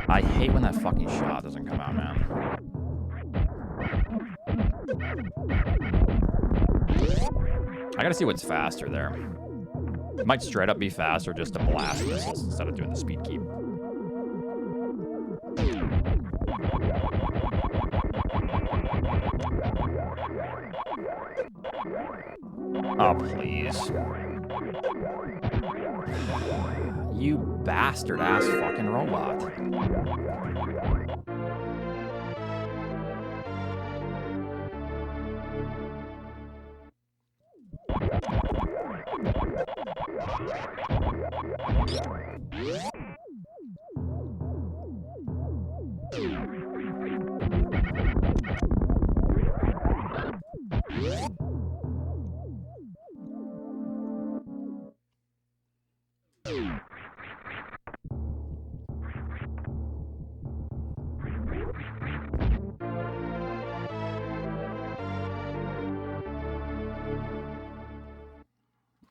I hate when that fucking shot doesn't come out, man. I gotta see what's faster there. It might straight up be faster just to blast missiles instead of doing the speed keep. Oh, please. You bastard ass fucking robot.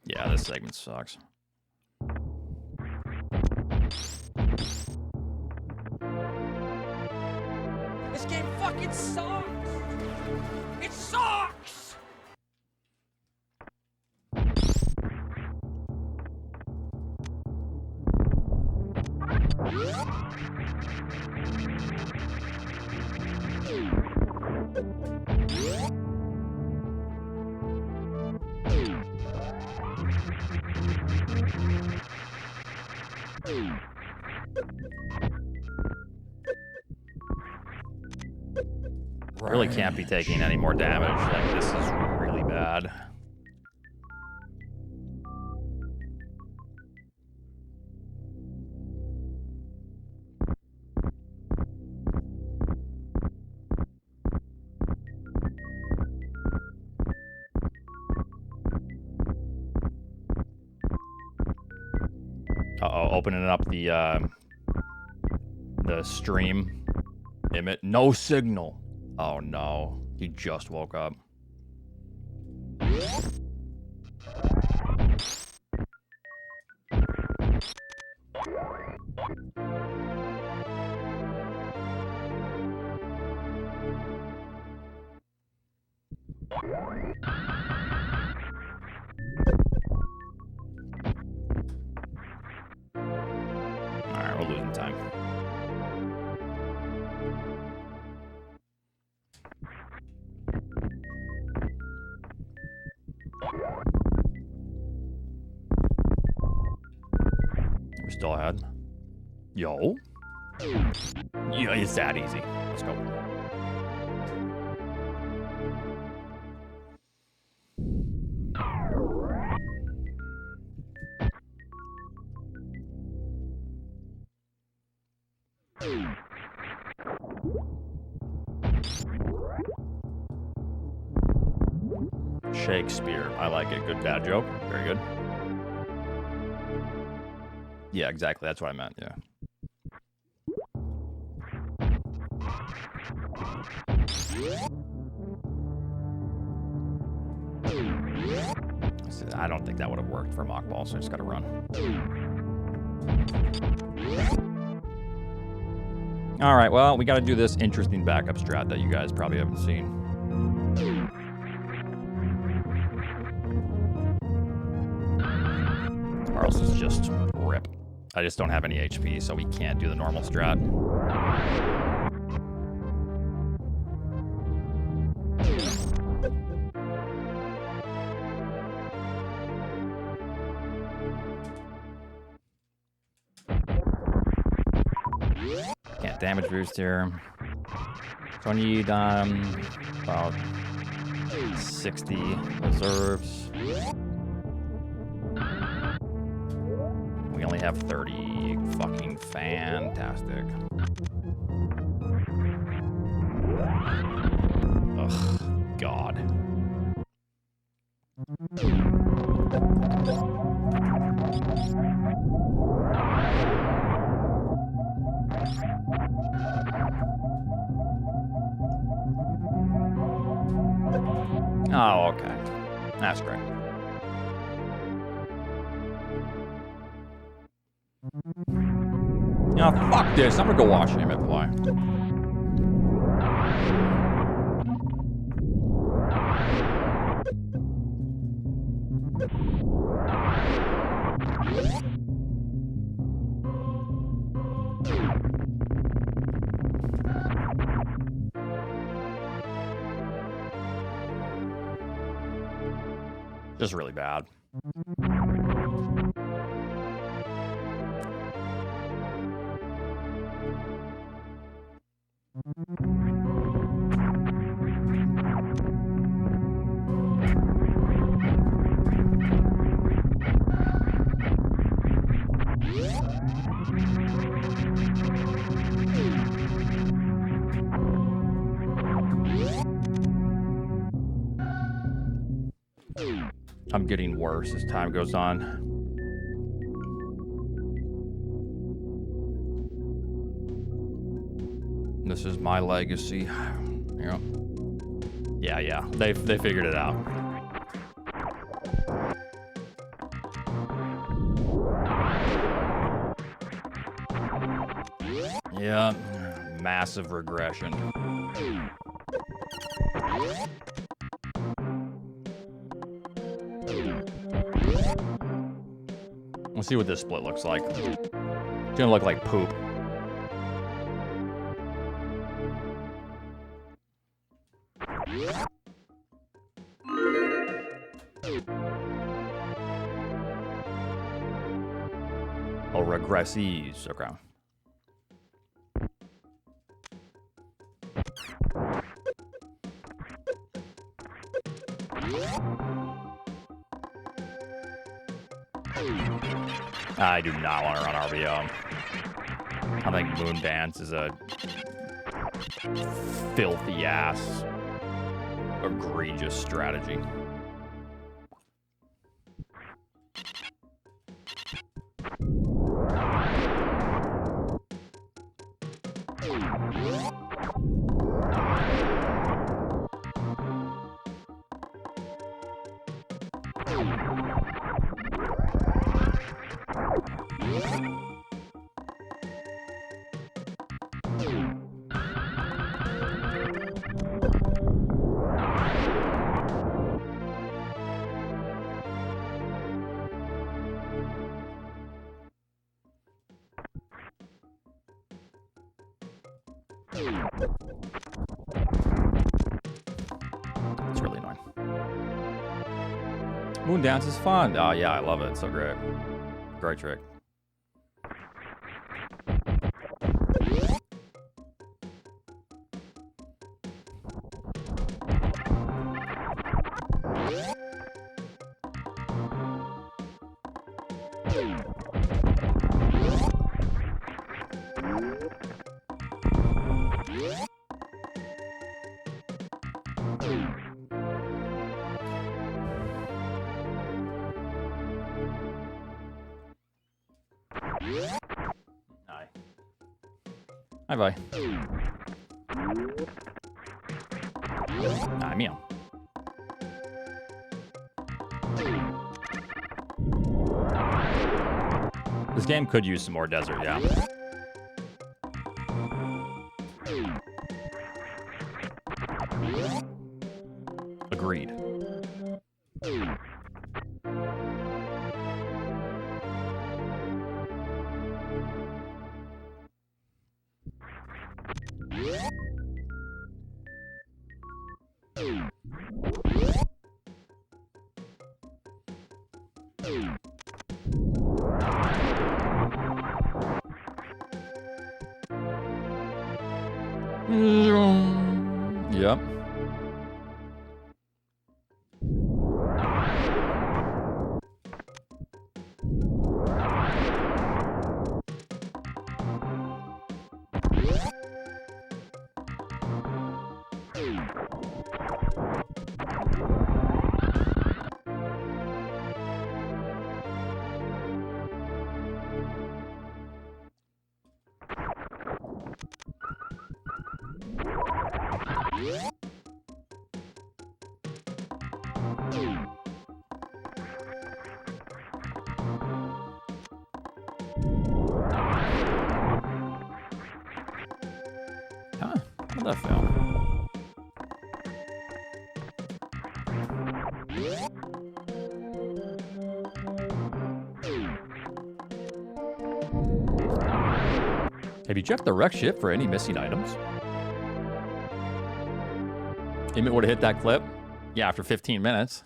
Yeah, this segment sucks. This game fucking sucks! It sucks! Really can't be taking any more damage. Like, this is really bad. Uh-oh, opening up the stream. Emit. No signal. Oh no, he just woke up. Alright, we're losing time. We're still ahead. Yo. Yeah, it's that easy. Let's go. Shakespeare. I like it. Good dad joke. Very good. Yeah, exactly. That's what I meant. Yeah. I don't think that would have worked for mock ball, so I just gotta run. All right, well, we gotta do this interesting backup strat that you guys probably haven't seen. Or else it's just rip. I just don't have any HP, so we can't do the normal strat. Can't damage boost here. So I need about 60 reserves. We only have 30. Fucking fantastic. Ugh, God. mask, right? Yeah, fuck this. I'm gonna go watch him play. Just really bad. I'm getting worse as time goes on. This is my legacy. Yeah. Yeah. They figured it out. Yeah. Massive regression. We'll see what this split looks like. It's gonna look like poop. Oh, regressies. Okay. I do not want to run RBO. I think Moon Dance is a filthy ass, egregious strategy. It's really annoying. Moon Dance is fun. Oh, yeah, I love it. It's so great. Great trick. Hi, bye. Nah, meow. This game could use some more desert, yeah. Agreed. Yep. Huh? How'd that fail? Have you checked the wreck ship for any missing items? Emmett would have hit that clip. Yeah, after 15 minutes.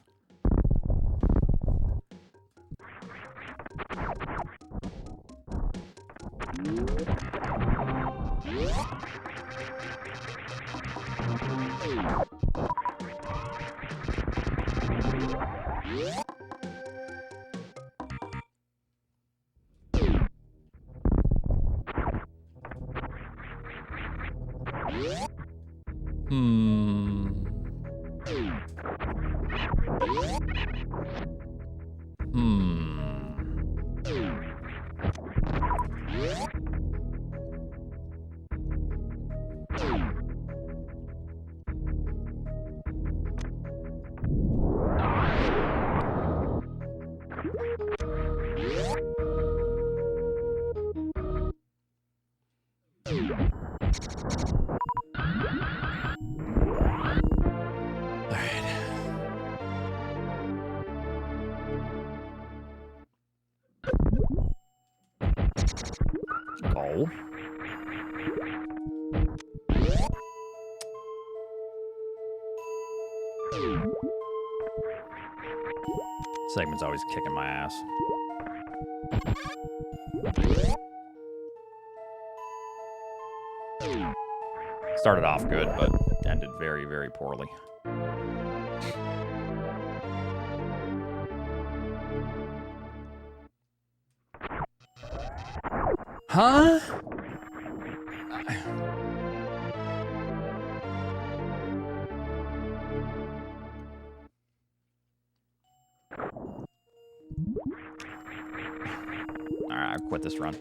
Go. Segment's always kicking my ass. Started off good, but ended very, very poorly. Huh? Alright, I'll quit this run.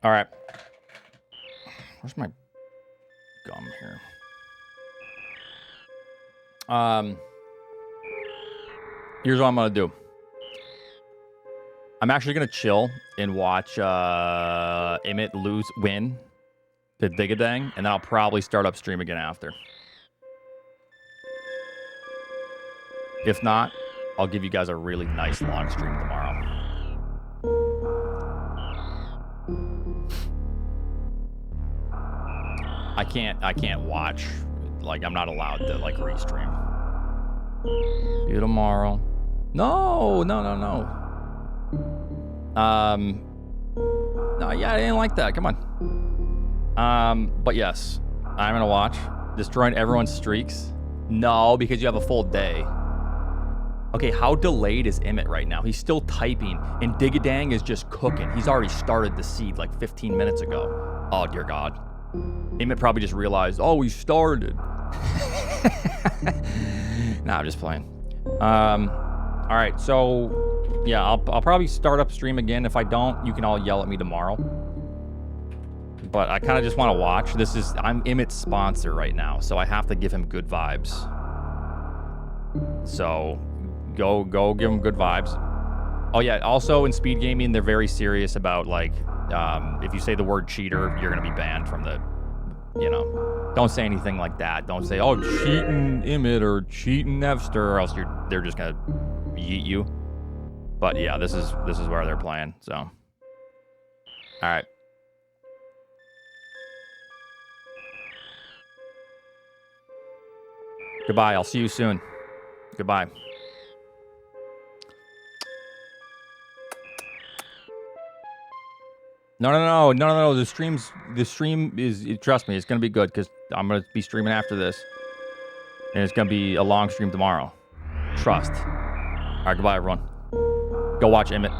Alright. Where's my gum here? Here's what I'm gonna do. I'm actually gonna chill and watch Emmett win the Digadang, and then I'll probably start up stream again after. If not, I'll give you guys a really nice long stream tomorrow. I can't watch. Like, I'm not allowed to, like, restream. See you tomorrow. No. No, yeah, I didn't like that. Come on. But yes, I'm gonna watch. Destroying everyone's streaks. No, because you have a full day. Okay, how delayed is Emmett right now? He's still typing, and Digadang is just cooking. He's already started the seed like 15 minutes ago. Oh, dear God. Emmett probably just realized, oh, we started. Nah, I'm just playing. All right, so, yeah, I'll probably start up stream again. If I don't, you can all yell at me tomorrow. But I kind of just want to watch. I'm Emmett's sponsor right now, so I have to give him good vibes. So, go give him good vibes. Oh, yeah, also in speed gaming, they're very serious about, like, if you say the word cheater, you're going to be banned from the, you know, don't say anything like that. Don't say, oh, cheating Emmett or cheating Nevster, or else they're just going to yeet you. But yeah, this is where they're playing, so. All right. Goodbye, I'll see you soon. Goodbye. No. The stream is, trust me, it's going to be good because I'm going to be streaming after this. And it's going to be a long stream tomorrow. Trust. All right, goodbye, everyone. Go watch Emmett.